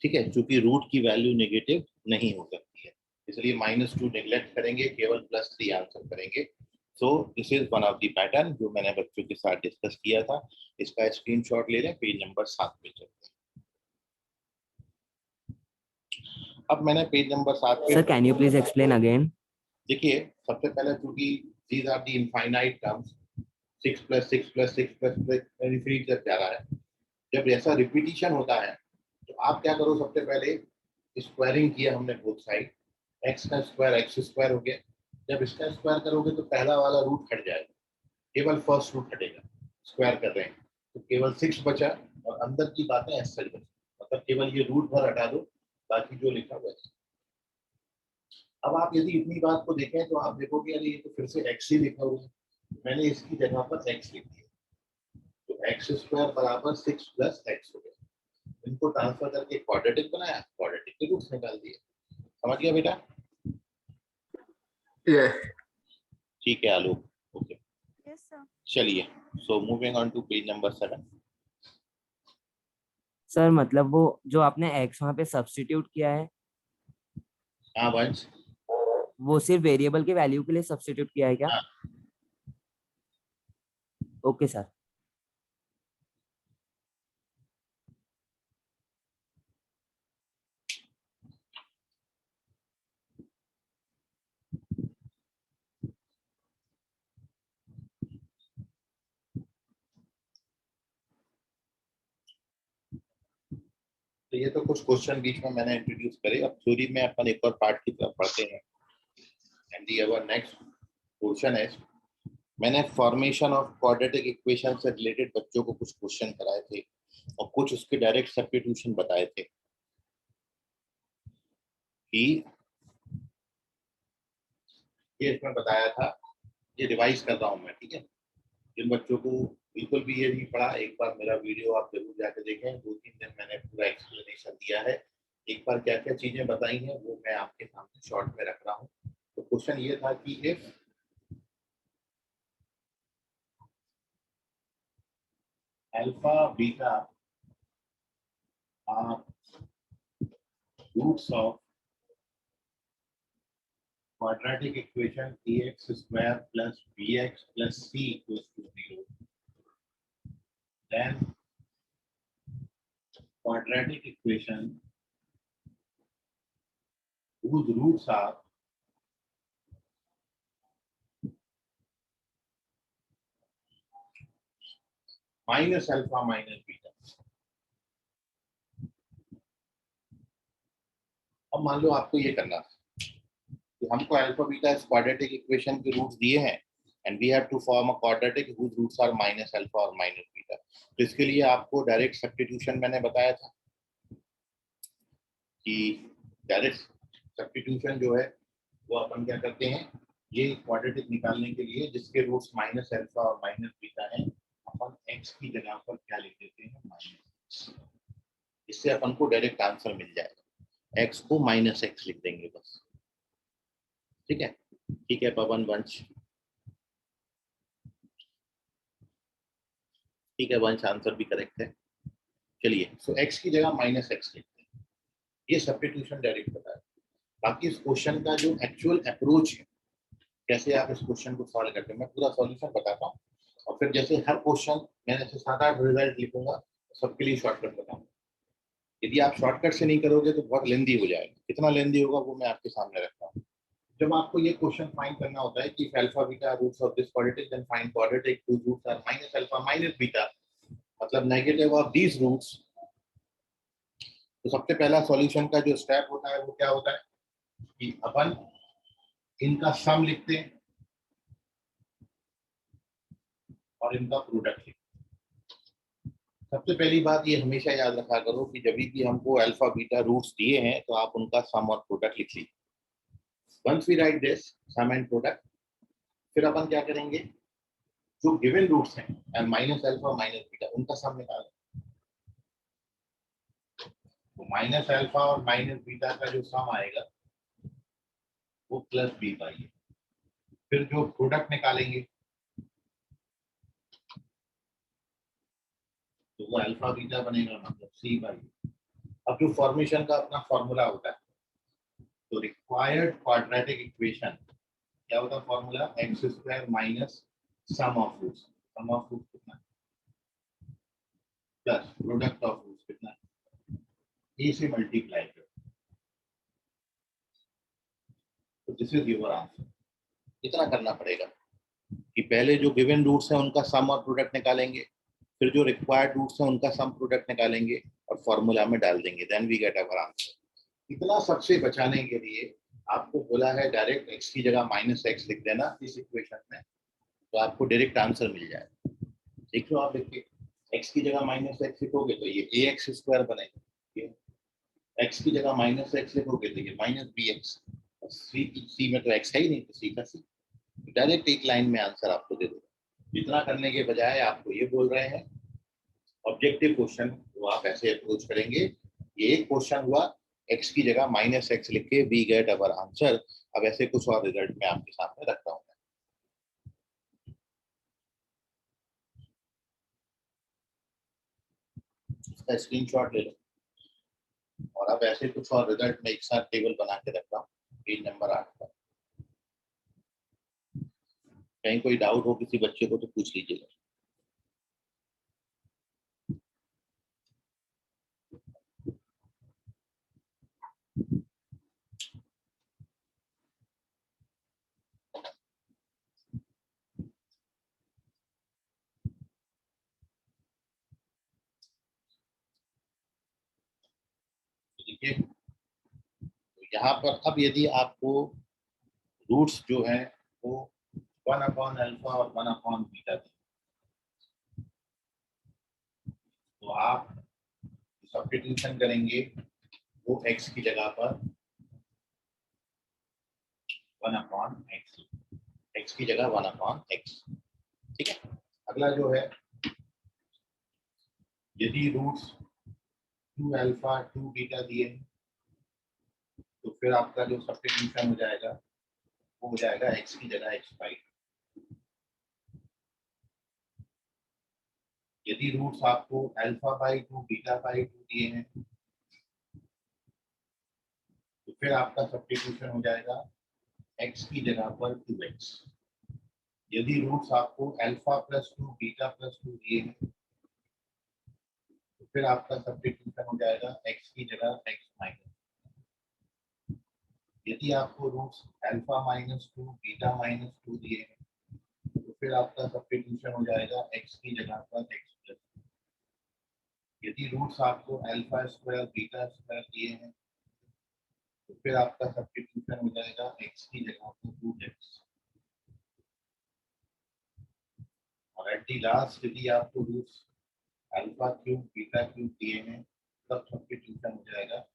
ठीक है, क्योंकि रूट की वैल्यू नेगेटिव नहीं हो सकती है, इसलिए -2 नेग्लेक्ट करेंगे, केवल +3 आंसर करेंगे। सो this is one of the pattern जो मैंने बच्चों के साथ डिस्कस किया था। इसका स्क्रीनशॉट ले लें, पेज नंबर 7 पे चलते हैं। अब मैंने पेज नंबर 7 पे, Sir, can you please explain again? देखिए सबसे पहले क्योंकि these are the infinite terms, 6 plus 6 plus 6 plus infinity तक जा रहा है। जब ऐसा रिपीटिशन होता है तो आप क्या करो, सबसे पहले स्क्वायरिंग किया हमने बोथ साइड, एक्स का स्क्वायर एक्स स्क्वायर हो गया। जब इसका स्क्वायर करोगे तो पहला वाला रूट हट जाएगा, केवल फर्स्ट रूट हटेगा, स्क्वायर कर रहे हैं तो केवल 6 बचा और अंदर की बातें ऐसा ही बची, मतलब केवल ये रूट भर हटा दो, बाकी जो लिखा हुआ है। अब आप यदि इतनी बात को देखें तो आप देखोगे अरे ये तो फिर से एक्स ही लिखा हुआ है, मैंने इसकी जगह पर एक्स लिख दिया, तो एक्स स्क्वायर बराबर 6 प्लस एक्स हो गया। इनको ट्रांसफर करके क्वाड्रेटिक बनाया, क्वाड्रेटिक के रूट्स निकाल दिए। समझ गया बेटा? ठीक है आलोक, ओके। Yes, sir. चलिए, so moving on to page number 7। Sir मतलब वो जो आपने x वहाँ पे सब्स्टिट्यूट किया है, हाँ वंश, वो सिर्फ वेरिएबल के वैल्यू के लिए सब्स्टिट्यूट किया है क्या? हाँ। Okay sir. तो ये तो कुछ क्वेश्चन बीच में मैंने इंट्रोड्यूस करे, अब थ्योरी में अपन एक और पार्ट की तरफ पढ़ते हैं। And the our next question है, मैंने फॉर्मेशन ऑफ क्वाड्रेटिक इक्वेशन से रिलेटेड बच्चों को कुछ क्वेश्चन कराए थे और कुछ उसके डायरेक्ट सब्स्टिट्यूशन बताए थे कि ये इसमें बताया था, ये रिवाइज कर रहा हूँ मैं, ठीक है। जिन बच्चों को बिल्कुल भी ये नहीं पढ़ा, एक बार मेरा वीडियो आप जरूर जाकर देखें, 2-3 दिन मैंने पूरा एक्सप्लेनेशन दिया है, एक बार क्या क्या चीजें बताई हैं वो मैं आपके सामने शॉर्ट में रख रहा हूँ। तो क्वेश्चन ये था कि if alpha beta are roots of quadratic equation ax square plus bx plus c equals to 0, then quadratic equation whose roots are minus alpha minus beta। अब मान लो आपको ये करना कि हमको अल्फा बीटा इस क्वाड्रेटिक इक्वेशन के रूट्स दिए हैं and we have to form a quadratic whose roots are minus alpha और minus beta। तो इसके लिए आपको डायरेक्ट सब्स्टिट्यूशन मैंने बताया था कि डायरेक्ट सब्स्टिट्यूशन जो है वो अपन क्या करते हैं, ये क्वाड्रेटिक निकालने के लिए जिसके रूट्स माइनस अल्फा और माइनस बीटा है, अपन x की जगह पर क्या लिख देते हैं, माइनस, इससे अपन को डायरेक्ट आंसर मिल जाएगा। x को माइनस एक्स लिख देंगे बस। ठीक है पवन वंश, ठीक है वंश, आंसर भी करेक्ट है। चलिए, सो x की जगह माइनस एक्स लिखते हैं, ये सब्स्टिट्यूशन डायरेक्ट पता है। बाकी इस क्वेश्चन का जो एक्चुअल अप्रोच है, कैसे आप इस क्वेश्चन को सॉल्व करते हैं, मैं पूरा सॉल्यूशन बताता हूँ, और फिर जैसे हर क्वेश्चन मैं जैसे 7-8 रिजल्ट लिखूंगा, सबके लिए शॉर्टकट बताऊंगा। यदि आप शॉर्टकट से नहीं करोगे तो बहुत लेंदी हो जाएगा, कितना लेंदी होगा वो मैं आपके सामने रखता हूँ। जब आपको ये क्वेश्चन फाइंड करना होता है कि alpha beta roots of this quadratic, then find quadratic whose roots are minus alpha minus beta, मतलब नेगेटिव ऑफ दीज रूट्स, तो सबसे पहला सॉल्यूशन का जो स्टेप होता है वो क्या होता है कि अपन इनका सम लिखते हैं और इनका प्रोडक्ट लिखते हैं। सबसे पहली बात ये हमेशा याद रखा करो कि जब भी हमको अल्फा बीटा रूट्स दिए हैं तो आप उनका सम और प्रोडक्ट लिख लीजिए। Once we write this sum and product, फिर अपन क्या करेंगे, जो गिवन रूट्स हैं माइनस अल्फा माइनस बीटा, उनका सम निकालें। तो माइनस अल्फा और माइनस बीटा का जो सम आएगा वो प्लस बी बाई है। फिर जो प्रोडक्ट निकालेंगे तो वो अल्फा बीटा बनेगा, मतलब सी बाई। अब जो फॉर्मेशन का अपना फॉर्मूला होता है, तो रिक्वायर्ड क्वाड्रेटिक इक्वेशन क्या होता है formula, X square minus sum of roots, sum of roots कितना प्लस प्रोडक्ट ऑफ रूट्स कितना, ए से मल्टीप्लाई कर, तो दिस इज योर आंसर। इतना करना पड़ेगा कि पहले जो गिवन रूट्स हैं उनका सम और प्रोडक्ट निकालेंगे, फिर जो रिक्वायर्ड रूट्स हैं उनका सम प्रोडक्ट निकालेंगे और फॉर्मूला में डाल देंगे, then we get our answer. इतना सबसे बचाने के लिए आपको बोला है डायरेक्ट x की जगह माइनस एक्स लिख देना इस इक्वेशन में, तो आपको डायरेक्ट आंसर मिल जाएगा। देख लो आप, देखिए x की जगह माइनस एक्स लिखोगे तो ये ए एक्स स्क्वायर बनेगा, x की जगह माइनस एक्स लिखोगे तो ये माइनस बी एक्स, सी में तो x है ही नहीं, तो सी का सी, डायरेक्ट एक लाइन में आंसर आपको दे देगा। इतना करने के बजाय आपको ये बोल रहे हैं ऑब्जेक्टिव क्वेश्चन तो आप ऐसे अप्रोच करेंगे, ये एक क्वेश्चन हुआ, x की जगह माइनस एक्स लिख के वी गेट अवर आंसर। अब ऐसे कुछ और रिजल्ट मैं आपके सामने रखता हूँ। इसका स्क्रीनशॉट ले लो, और अब ऐसे कुछ और रिजल्ट में एक साथ टेबल बना के रखता हूँ पेज नंबर 8 पर। कहीं कोई डाउट हो किसी बच्चे को तो पूछ लीजिएगा। देखिए, तो यहाँ पर अब यदि आपको रूट्स जो है वो 1 अपॉन अल्फा और 1 अपॉन बीटा दी, तो आप सब्स्टिट्यूशन करेंगे वो x की जगह पर 1 अपॉन एक्स, x की जगह 1 अपॉन एक्स। ठीक है, अगला जो है, यदि रूट्स 2 अल्फा 2 बीटा दिए तो फिर आपका जो सब्स्टिट्यूशन हो जाएगा वो हो जाएगा x की जगह x बाई। यदि रूट्स आपको अल्फा बाई 2 बीटा बाई 2 दिए हैं तो फिर आपका सब्स्टिट्यूशन हो जाएगा x की जगह पर 2x। यदि रूट्स आपको अल्फा प्लस 2 बीटा प्लस 2 दिए हैं तो फिर आपका सब्स्टिट्यूशन हो जाएगा x की जगह x माइनस। यदि आपको roots alpha minus 2 beta minus 2 दिए हैं तो फिर आपका सब्स्टिट्यूशन हो जाएगा x की जगह पर x प्लस। यदि रूट्स आपको अल्फा स्क्वायर बीटा स्क्वायर दिए हैं तो फिर आपका सब्स्टिट्यूशन हो जाएगा x की जगह पर 2x। और एट दी लास्ट यदि आपको roots alpha cube beta cube दिए हैं तब सब्स्टिट्यूशन हो जाएगा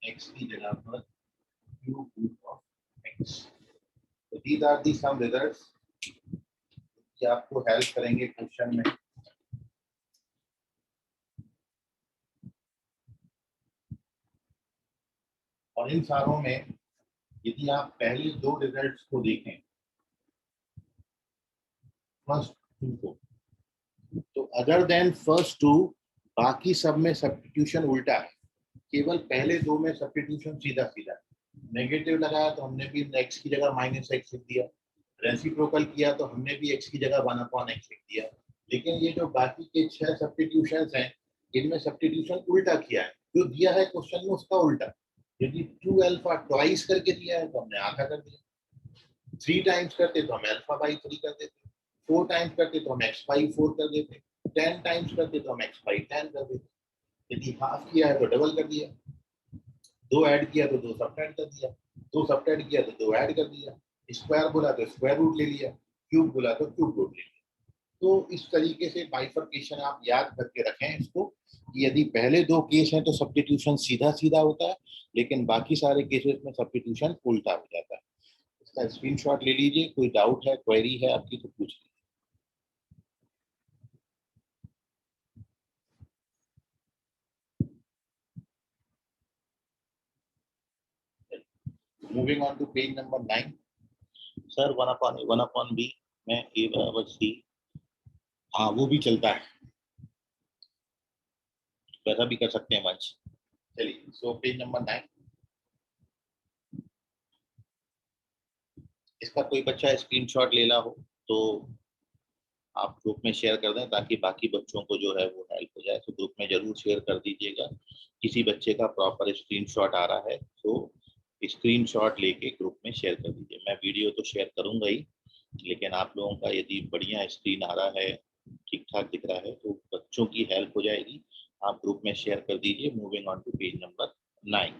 x की जगह पर क्यूब रूट ऑफ x। तो these are the some results कि आपको हेल्प करेंगे क्वेश्चन में। और इन सारों में यदि आप पहले दो रिजल्ट्स को देखें, फर्स्ट टू को, तो अदर देन फर्स्ट टू बाकी सब में सब्स्टिट्यूशन उल्टा है। केवल पहले दो में सब्स्टिट्यूशन सीधा सीधा नेगेटिव लगाया तो हमने भी x की जगह -x लिख दिया, रेसिप्रोकल किया तो हमने भी x की जगह 1/x लिख दिया। लेकिन ये जो बाकी के 6 सब्स्टिट्यूशंस हैं, इनमें सब्स्टिट्यूशन उल्टा किया है, जो दिया है क्वेश्चन में उसका उल्टा। यदि 2 अल्फा ट्वाइस करके दिया है तो हमने आधा कर दिया, 3 टाइम्स करते तो हम अल्फा बाई 3 कर देते, 4 टाइम्स करते तो हम x बाई 4 कर देते, 10 टाइम्स करते तो हम x बाई 10 कर देते। यदि हाफ किया है तो डबल कर दिया, 2 ऐड किया तो 2 सब्ट्रैक्ट कर दिया, 2 सब्ट्रैक्ट किया तो 2 ऐड कर दिया, स्क्वायर बोला तो स्क्वायर रूट ले लिया, क्यूब बोला तो क्यूब रूट ले लिया। तो इस तरीके से बाइफर्केशन आप याद करके रखें इसको, कि यदि पहले दो केस हैं तो सब्स्टिट्यूशन सीधा सीधा होता है, लेकिन बाकी सारे केसेस में सब्स्टिट्यूशन उल्टा हो जाता है। इसका स्क्रीनशॉट ले लीजिए, कोई डाउट है, क्वेरी है आपकी तो पूछ लीजिए। Moving on to page number 9। Sir 1/a 1/b में a बराबर c, हाँ वो भी चलता है, वैसा भी कर सकते हैं वंश। चलिए, सो पेज नंबर 9, इसका कोई बच्चा स्क्रीनशॉट लेना हो तो आप ग्रुप में शेयर कर दें, ताकि बाकी बच्चों को जो है वो हेल्प हो जाए। तो ग्रुप में जरूर शेयर कर दीजिएगा। किसी बच्चे का प्रॉपर स्क्रीनशॉट आ रहा है तो स्क्रीनशॉट लेके ग्रुप में शेयर कर दीजिए। मैं वीडियो तो शेयर करूंगा ही, लेकिन आप लोगों का यदि बढ़िया स्क्रीन आ रहा है, ठीक ठाक दिख रहा है, तो बच्चों की हेल्प हो जाएगी। आप ग्रुप में शेयर कर दीजिए। Moving on to page number 9।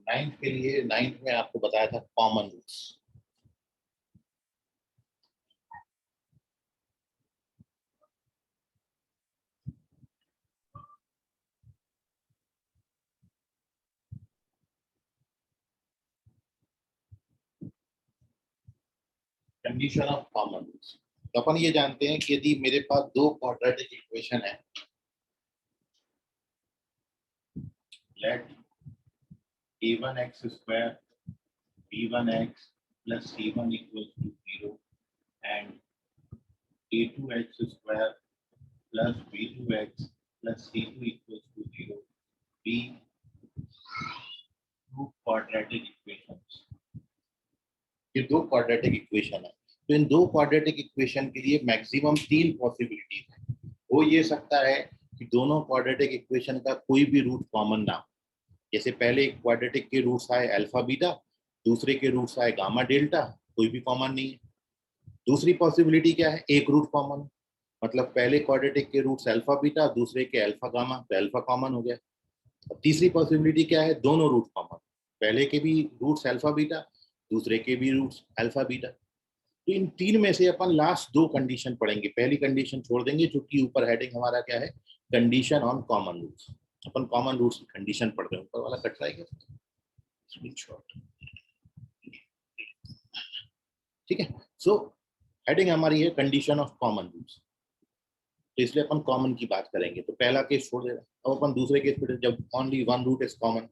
Ninth के लिए, नाइन्थ में आपको बताया था common roots. Condition of common roots, तो अपन ये जानते हैं कि यदि मेरे पास दो क्वाड्रेटिक इक्वेशन है, late a1x square b1x plus c1 equals to 0 and a2x square plus b2x plus c2 equals to 0 be two quadratic equations। ये दो क्वाड्रेटिक इक्वेशन है, तो इन दो क्वाड्रेटिक इक्वेशन के लिए मैक्सिमम 3 पॉसिबिलिटीज है। हो ये सकता है कि दोनों क्वाड्रेटिक इक्वेशन का कोई भी रूट कॉमन ना हो। जैसे पहले एक क्वाड्रेटिक के रूट्स आए अल्फा बीटा, दूसरे के रूट्स आए गामा डेल्टा, कोई भी कॉमन नहीं है। दूसरी पॉसिबिलिटी क्या है, एक रूट कॉमन, मतलब पहले क्वाड्रेटिक के रूट्स अल्फा बीटा, दूसरे के अल्फा गामा, तो अल्फा कॉमन हो गया। अब तीसरी पॉसिबिलिटी क्या है, दोनों रूट कॉमन, पहले के भी रूट्स अल्फा बीटा, दूसरे के भी रूट्स अल्फा बीटा। तो इन तीन में से अपन लास्ट दो कंडीशन पढ़ेंगे, पहली कंडीशन छोड़ देंगे क्योंकि ऊपर हेडिंग हमारा क्या है, कंडीशन ऑन कॉमन रूट्स। अपन कॉमन रूट्स की कंडीशन पढ़ रहे हैं। ऊपर वाला कट रहा है क्या, स्क्रीनशॉट, ठीक है। सो हेडिंग हमारी है कंडीशन ऑफ कॉमन रूट्स, तो इसलिए अपन कॉमन की बात करेंगे। तो पहला केस छोड़ दे रहा है, अब अपन दूसरे केस पे, जब only one root is common.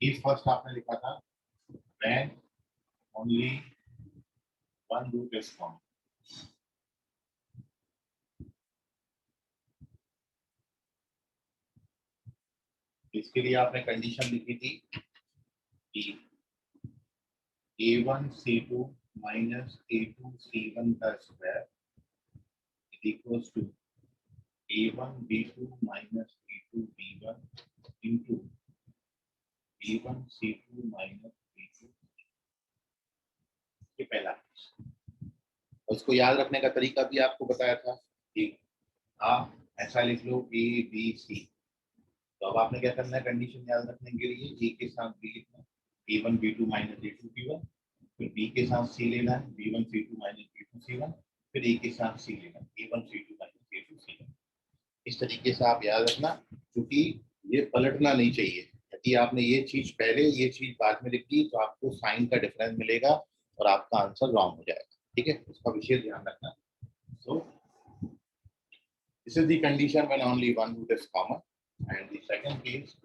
First आपने लिखा था when only one root is common। इसके लिए आपने कंडीशन लिखी थी कि a1 c2 minus a2 c1 का square equals to a1 b2 minus b2 b1 into a1 c2 minus b2। ये पहला, उसको याद रखने का तरीका भी आपको बताया था कि आप ऐसा लिख लो a b c। तो अब आपने क्या करना है, कंडीशन याद रखने के लिए a के साथ b लिखना, a1 b2 minus a2 b1 फिर बी के साथ सी लेना है, B1 C2 minus B2 C1, फिर ए के साथ सी लेना है, A1 C2 minus A2 C1। इस तरीके से आप याद रखना, क्योंकि ये पलटना नहीं चाहिए। यदि आपने ये चीज पहले ये चीज बाद में लिख दी तो आपको साइन का डिफरेंस मिलेगा और आपका आंसर रॉन्ग हो जाएगा। ठीक है, इसका विशेष ध्यान रखना। So this is the condition when only one root is common, and the second case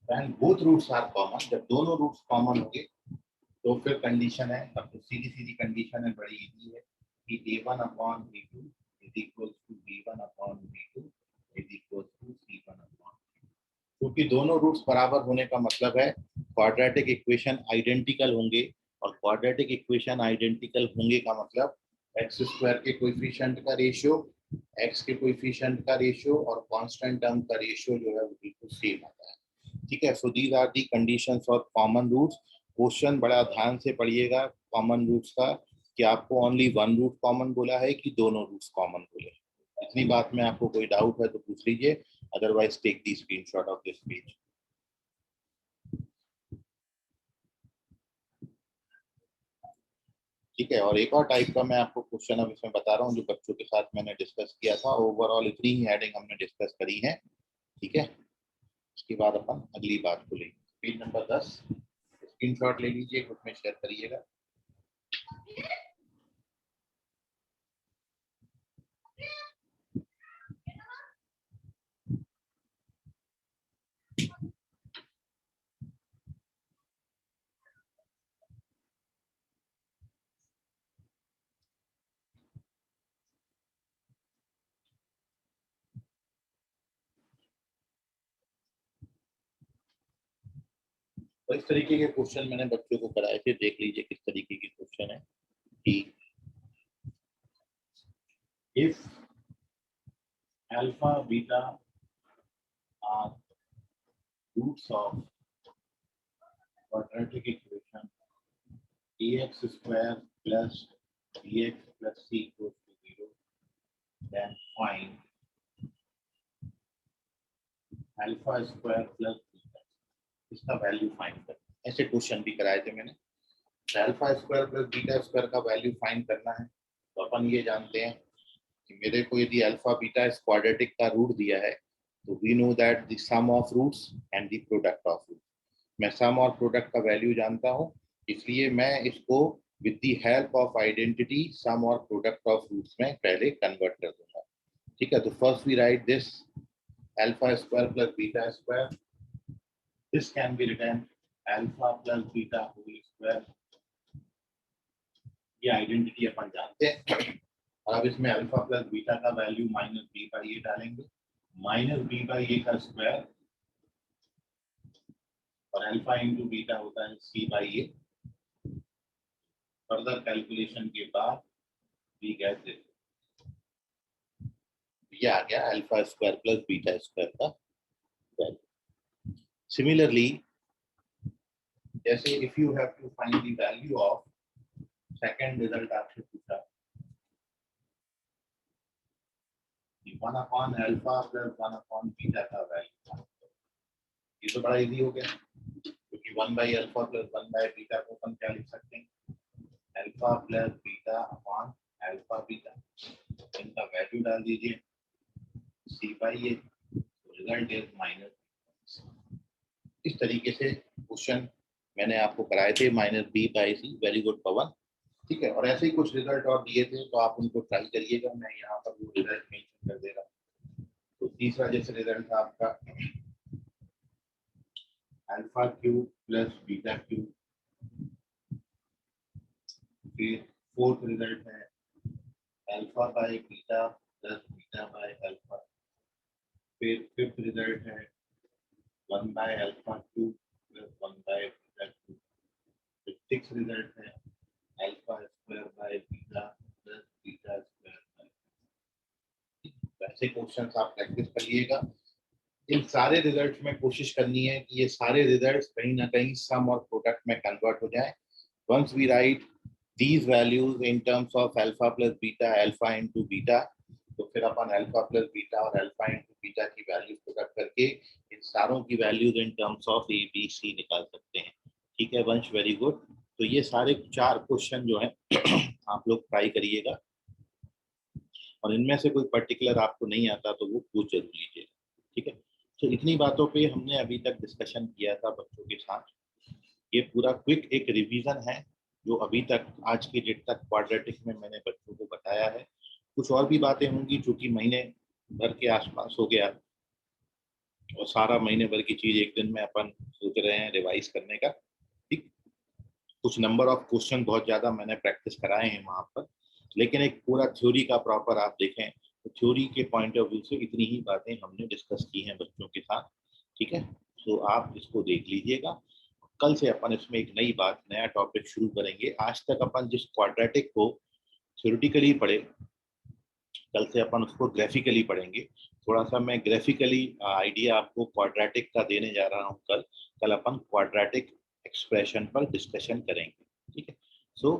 when both roots are common, जब दोनों रूट्स कॉमन होंगे तो फिर कंडीशन है, अब तो सीधी सीधी कंडीशन है, बड़ी इजी है कि a1 upon b2 is equal to b1 upon b2 is equal to c1 upon. क्योंकि दोनों रूट्स बराबर होने का मतलब है क्वाड्रेटिक इक्वेशन आइडेंटिकल होंगे, और क्वाड्रेटिक इक्वेशन आइडेंटिकल होंगे का मतलब एक्स स्क्वायर के कोएफिशिएंट का रेशियो, एक्स के कोएफिशिएंट का रेशियो और कांस्टेंट टर्म का रेशियो जो है वो बिल्कुल सेम आता है। ठीक है, so these are the conditions for common roots. Question बड़ा ध्यान से पढ़िएगा कॉमन रूट्स का, कि आपको ओनली वन रूट कॉमन बोला है कि दोनों रूट्स कॉमन बोले। इतनी बात में आपको कोई डाउट है तो पूछ लीजिए, otherwise take the screenshot of this page. ठीक है, और एक और टाइप का मैं आपको क्वेश्चन अब इसमें बता रहा हूँ जो बच्चों के साथ मैंने डिस्कस किया था। ओवरऑल इतनी ही हेडिंग हमने डिस्कस करी है। ठीक है, उसके बाद अपन अगली बात को लेंगे। पेज नंबर 10 स्क्रीनशॉट ले लीजिए, ग्रुप में शेयर करिएगा। तो इस तरीके के क्वेश्चन मैंने बच्चों को कराए थे, देख लीजिए किस तरीके के क्वेश्चन है कि if alpha beta are roots of quadratic equation ax square plus bx plus c equals to 0, then find alpha square plus beta, इसका वैल्यू फाइंड करना। ऐसे क्वेश्चन भी कराए थे मैंने। Alpha square plus beta square का वैल्यू फाइंड करना है, तो अपन ये जानते हैं कि मेरे को यदि अल्फा बीटा इस क्वाड्रेटिक का रूट दिया है तो we know that the sum of roots and the product of roots. मैं सम और प्रोडक्ट का वैल्यू जानता हूँ, इसलिए मैं इसको with the help of identity sum और प्रोडक्ट ऑफ रूट्स में पहले कन्वर्ट कर दूंगा। ठीक है, तो first we write this alpha square plus beta square, this can be written alpha plus beta whole square. ये आइडेंटिटी अपन जानते हैं। और अब इसमें अल्फा प्लस बीटा का value minus B by A डालेंगे, माइनस बी बाई ए का स्क्वायर, और अल्फा इंटू बीटा होता है C by A. Further calculation के बाद वी गेट दिस, ये आ गया alpha square plus beta square का वैल्यू। सिमिलरली जैसे if you have to find the value of second result आपसे पूछा 1 upon alpha plus 1 upon beta का वैल्यू, ये तो बड़ा इजी हो गया, क्योंकि 1 by alpha plus 1 by beta को अपन क्या लिख सकते हैं, alpha plus beta upon alpha beta. इनका वैल्यू डाल दीजिए c by a, result is minus. इस तरीके से क्वेश्चन मैंने आपको कराए थे, minus B by c. Very good Pavan. ठीक है, और ऐसे ही कुछ रिजल्ट और दिए थे, तो आप उनको ट्राई करिएगा। मैं यहाँ पर वो रिजल्ट मेंशन कर दे रहा हूँ। तो तीसरा जैसे रिजल्ट था आपका alpha cube plus beta cube, फिर फोर्थ रिजल्ट है alpha by beta plus beta by alpha, फिर फिफ्थ रिजल्ट है 1 by alpha cube plus 1 by beta cube, फिर सिक्स्थ रिजल्ट है alpha square by beta plus beta square by. ऐसे क्वेश्चंस आप प्रैक्टिस करिएगा। इन सारे रिजल्ट्स में कोशिश करनी है कि ये सारे रिजल्ट्स कहीं ना कहीं सम और प्रोडक्ट में कन्वर्ट हो जाए। Once we write these values in terms of alpha plus beta, alpha into beta, तो फिर अपन अल्फा प्लस बीटा और अल्फा इंटू बीटा की वैल्यूज पुट करके इन सारों की values in terms of A B C निकाल सकते हैं। ठीक है वंश, वेरी गुड। तो ये सारे 4 क्वेश्चन जो हैं आप लोग ट्राई करिएगा, और इनमें से कोई पर्टिकुलर आपको नहीं आता तो वो पूछ जरूर लीजिएगा। ठीक है, तो इतनी बातों पे हमने अभी तक डिस्कशन किया था बच्चों के साथ। ये पूरा क्विक एक रिवीजन है जो अभी तक आज की डेट तक क्वाड्रेटिक में मैंने बच्चों को बताया है। कुछ और भी बातें होंगी जो कि महीने भर के आसपास हो गया, और सारा महीने भर की चीज एक दिन में अपन सोच रहे हैं रिवाइज करने का। ठीक, कुछ नंबर ऑफ क्वेश्चन बहुत ज्यादा मैंने प्रैक्टिस कराए हैं वहां पर, लेकिन एक पूरा थ्योरी का प्रॉपर आप देखें तो थ्योरी के पॉइंट ऑफ व्यू से इतनी ही बातें हमने डिस्कस की हैं बच्चों के साथ। ठीक है, तो आप इसको देख लीजिएगा। कल से अपन इसमें एक नई बात, नया टॉपिक शुरू करेंगे। आज तक अपन जिस क्वाड्रेटिक को थ्योरेटिकली पढ़े, कल से अपन उसको ग्राफिकली पढ़ेंगे। थोड़ा सा मैं ग्राफिकली आइडिया आपको क्वाड्रेटिक का देने जा रहा हूँ। कल अपन क्वाड्रेटिक एक्सप्रेशन पर डिस्कशन करेंगे। ठीक है, so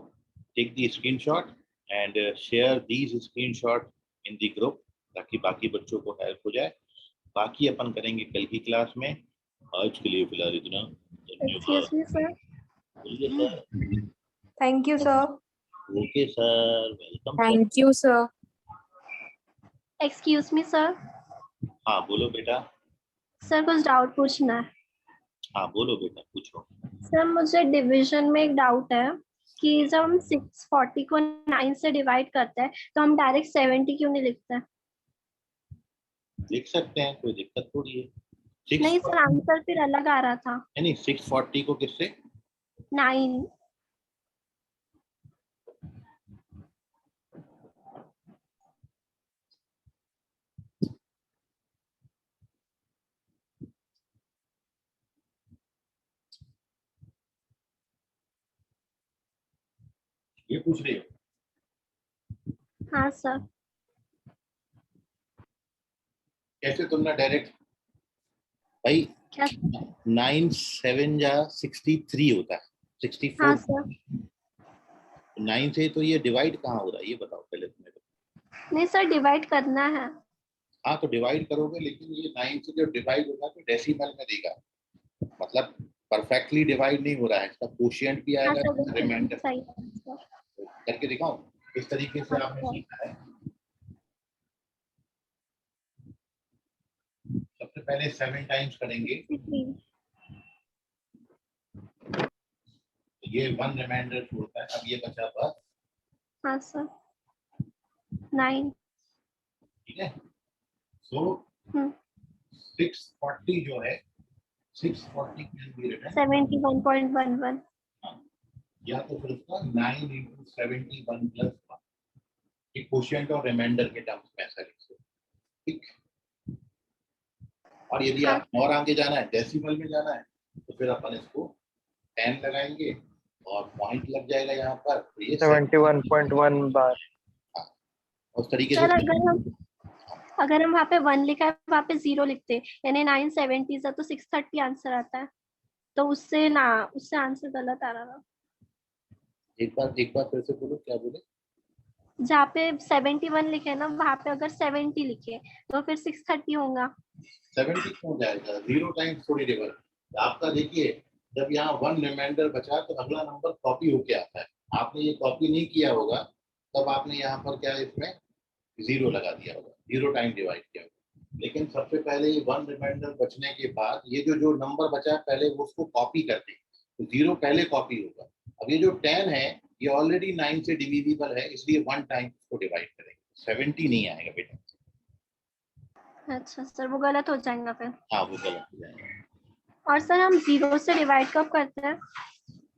take the screenshot and share these screenshot in the group ताकि बाकी बच्चों को हेल्प हो जाए। बाकी अपन करेंगे कल की क्लास में। आज के लिए फिलहाल इतना। Excuse me, sir. बोलिए sir. Thank you, sir. Okay sir, welcome. Thank you, sir. Excuse me, sir. हाँ बोलो बेटा। सर कुछ डाउट पूछना है। हाँ बोलो बेटा, पूछो। सर मुझे डिवीजन में एक डाउट है कि जब हम 640 को 9 से डिवाइड करते हैं तो हम डायरेक्ट 70 क्यों नहीं लिखते हैं? लिख सकते हैं, कोई दिक्कत थोड़ी है। नहीं सर, आंसर फिर अलग आ रहा था। नहीं 640 को किससे? 9। ये पूछ रही हो? हाँ सर। कैसे तुमने डायरेक्ट? भाई क्या? 9 7 जा 63 होता है, 64। हाँ सर। 9 से तो ये डिवाइड कहाँ हो रहा है ये बताओ पहले तुम्हें। नहीं सर, डिवाइड करना है। हाँ तो डिवाइड करोगे, लेकिन ये 9 से जो डिवाइड होगा तो डेसिमल में देगा, मतलब परफेक्टली डिवाइड नहीं हो रहा है। इसका कोशिएंट भी हाँ आएगा, सर, रिमाइंडर। सही है सर। करके दिखाऊं इस तरीके से आपने अच्छा। सीखा है। सबसे पहले 7 टाइम्स करेंगे, ये 1 रिमाइंडर छोड़ता है। अब ये बचा बस। हाँ सर, 9। ठीक है, सो 640 जो है 640 कैन बी रिटन 71.11। या तो फिर उसका 9 into 71 plus 1, एक क्वोशिएंट और रिमाइंडर के टर्म्स में ऐसा लिख सकते। ठीक, और यदि आप और आगे जाना है, डेसिमल में जाना है, तो फिर अपन इसको 10 लगाएंगे और पॉइंट लग जाएगा यहाँ पर, तो ये 71.1 बार। उस तरीके सर से अगर हम वहाँ पे 1 लिखा है वहाँ पे 0 लिखते हैं, यानी 970 है तो 630 आंसर आता है, तो उससे आंसर गलत आ रहा था। एक बार फिर से बोलो, क्या बोले? जहाँ पे 71 लिखे ना वहाँ पे अगर 70 लिखे तो फिर 630 होगा। 70 क्यों जाएगा? 0 टाइम्स थोड़ी डिवाइड। आपका देखिए, जब यहाँ 1 रिमाइंडर बचा तो अगला नंबर कॉपी होके आता है। आपने ये कॉपी नहीं किया होगा, तब आपने यहाँ पर क्या इसमें 0 लगा दिया होगा, 0 टाइम डिवाइड किया होगा। लेकिन सबसे पहले ये 1 रिमाइंडर बचने के बाद ये जो नंबर बचा है पहले वो उसको कॉपी करते हैं, तो 0 पहले कॉपी होगा। अब ये जो 10 है ये ऑलरेडी 9 से डिविजिबल है, इसलिए 1 टाइम इसको डिवाइड करेंगे, 70 नहीं आएगा बेटा। अच्छा सर, वो गलत हो जाएगा फिर। हाँ वो गलत हो जाएगा। और सर हम 0 से डिवाइड कब करते हैं?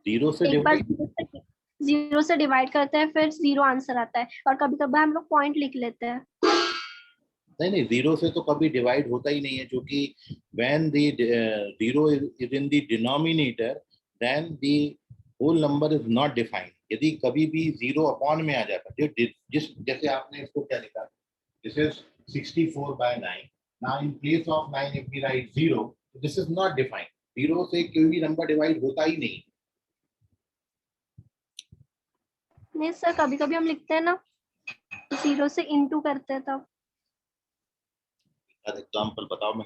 0 से एक बार डिवाइड 0 से डिवाइड करते हैं फिर 0 आंसर आता है, और कभी कभी हम लोग पॉइंट लिख लेते हैं। नहीं 0 से तो कभी डिवाइड होता ही नहीं है, क्योंकि when the 0 is in the denominator then the whole number is not defined। यदि कभी भी 0 अपॉन में आ जाता है, जैसे आपने इसको क्या लिखा, this is 64/9, now in place of 9 if we write 0, this is not defined। 0 से कोई भी नंबर डिवाइड होता ही नहीं। नहीं सर, कभी कभी हम लिखते हैं ना 0 से इंटू करते हैं तब। एग्जाम्पल बताओ, मैं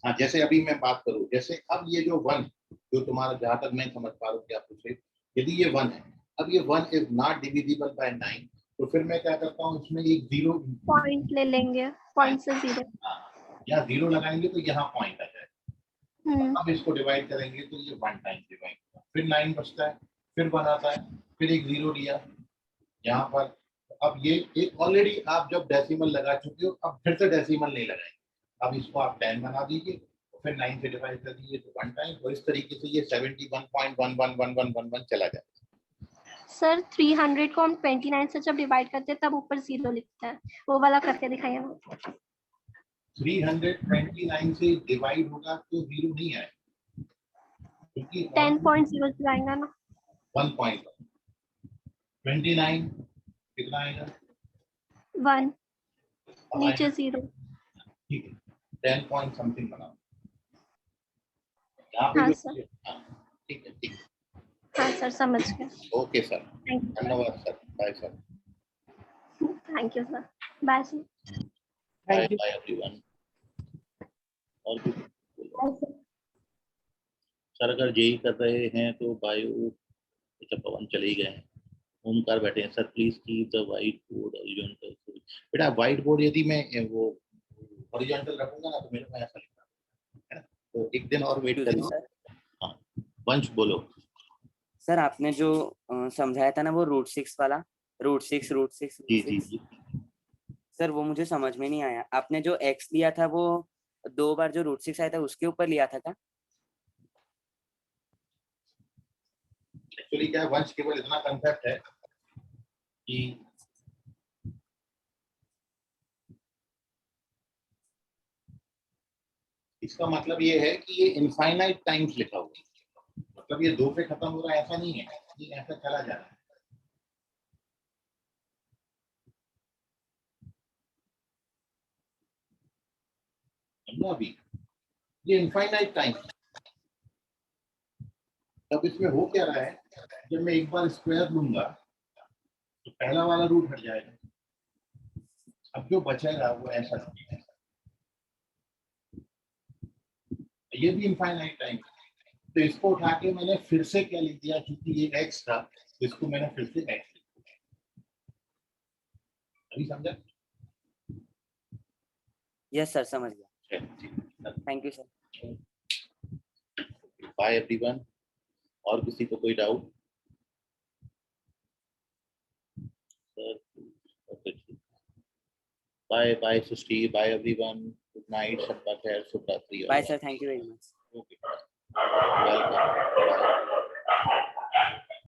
हाँ, जैसे अभी मैं बात करूं, जैसे अब ये जो 1, जो तुम्हारा, जहां तक मैं समझ पा रहा हूँ कि आप पूछे, यदि ये 1 है, अब ये 1 इज नॉट डिविजिबल बाय 9, तो फिर मैं क्या करता हूँ, इसमें एक 0 पॉइंट ले लेंगे, पॉइंट से 0। या 0 लगाएंगे तो यहाँ पॉइंट आ जाएगा। अब इसको डिवाइड करेंगे तो ये 1 टाइम डिवाइड होगा, फिर 9 बचता है, फिर 1 आता है, फिर एक 0 लिया यहाँ पर। अब ये एक ऑलरेडी आप जब डेसिमल लगा चुके हो, अब फिर से डेसिमल नहीं लगाएंगे, अब इसको आप 10 बना दीजिए, फिर 9 से डिवाइड कर दीजिए तो 1 टाइम, और इस तरीके से ये 71.111111 चला जाएगा। सर 300 को हम 29 से जब डिवाइड करते हैं तब ऊपर 0 लिखता है, वो वाला करके दिखाइए। 329 से डिवाइड होगा तो 0 नहीं आएगा, क्योंकि 10.0 से आएगा ना। 1.29 कितना आएगा? 1 नीचे 0। ठीक है, 10 पॉइंट समथिंग बनाओ यहाँ पे। हाँ जो सर। ठीक है, ठीक है, हाँ सर, समझ गया। Okay sir, thank you. धन्यवाद sir, bye sir, thank you sir, bye sir. Bye bye everyone. और भी सर अगर जेई कर रहे हैं तो बायो, अच्छा पवन चले ही गए हैं, ओमकार बैठे हैं। Sir please keep the white board horizontal. बेटा व्हाइट बोर्ड यदि मैं वो हॉरिजॉन्टल रखूंगा ना तो मेरे को ऐसा लिखना है ना, तो एक दिन और वेट करिए। सर हाँ, वंश बोलो। सर आपने जो समझाया था ना वो √6 वाला, √6 जी जी जी, सर वो मुझे समझ में नहीं आया। आपने जो x लिया था वो 2 बार जो √6 आया था उसके ऊपर लिया था क्या? एक्चुअली क्या है, वंश केवल इतना कंसेप्ट है कि इसका मतलब ये है कि ये इनफाइनाइट टाइम्स लिखा हुआ है, मतलब ये 2 पे खत्म हो रहा है ऐसा नहीं है, ये ऐसा चला जा रहा है। समझो अभी, ये इनफाइनाइट टाइम। तब इसमें हो क्या रहा है, जब मैं एक बार स्क्वायर लूंगा तो पहला वाला रूट हट जाएगा, अब जो बचेगा वो ऐसा है। ये भी इनफाइनाइट टाइम, तो इसको उठा के मैंने फिर से क्या लिख दिया, क्योंकि ये x था तो इसको मैंने फिर से x लिख दिया। अभी समझा? यस सर, समझ गया। चलो, thank you sir. Bye everyone. और किसी को कोई doubt? Bye bye Srishti, bye everyone, good night, सबका खैर, शुभ रात्रि। Bye sir, thank you very much. Okay, welcome.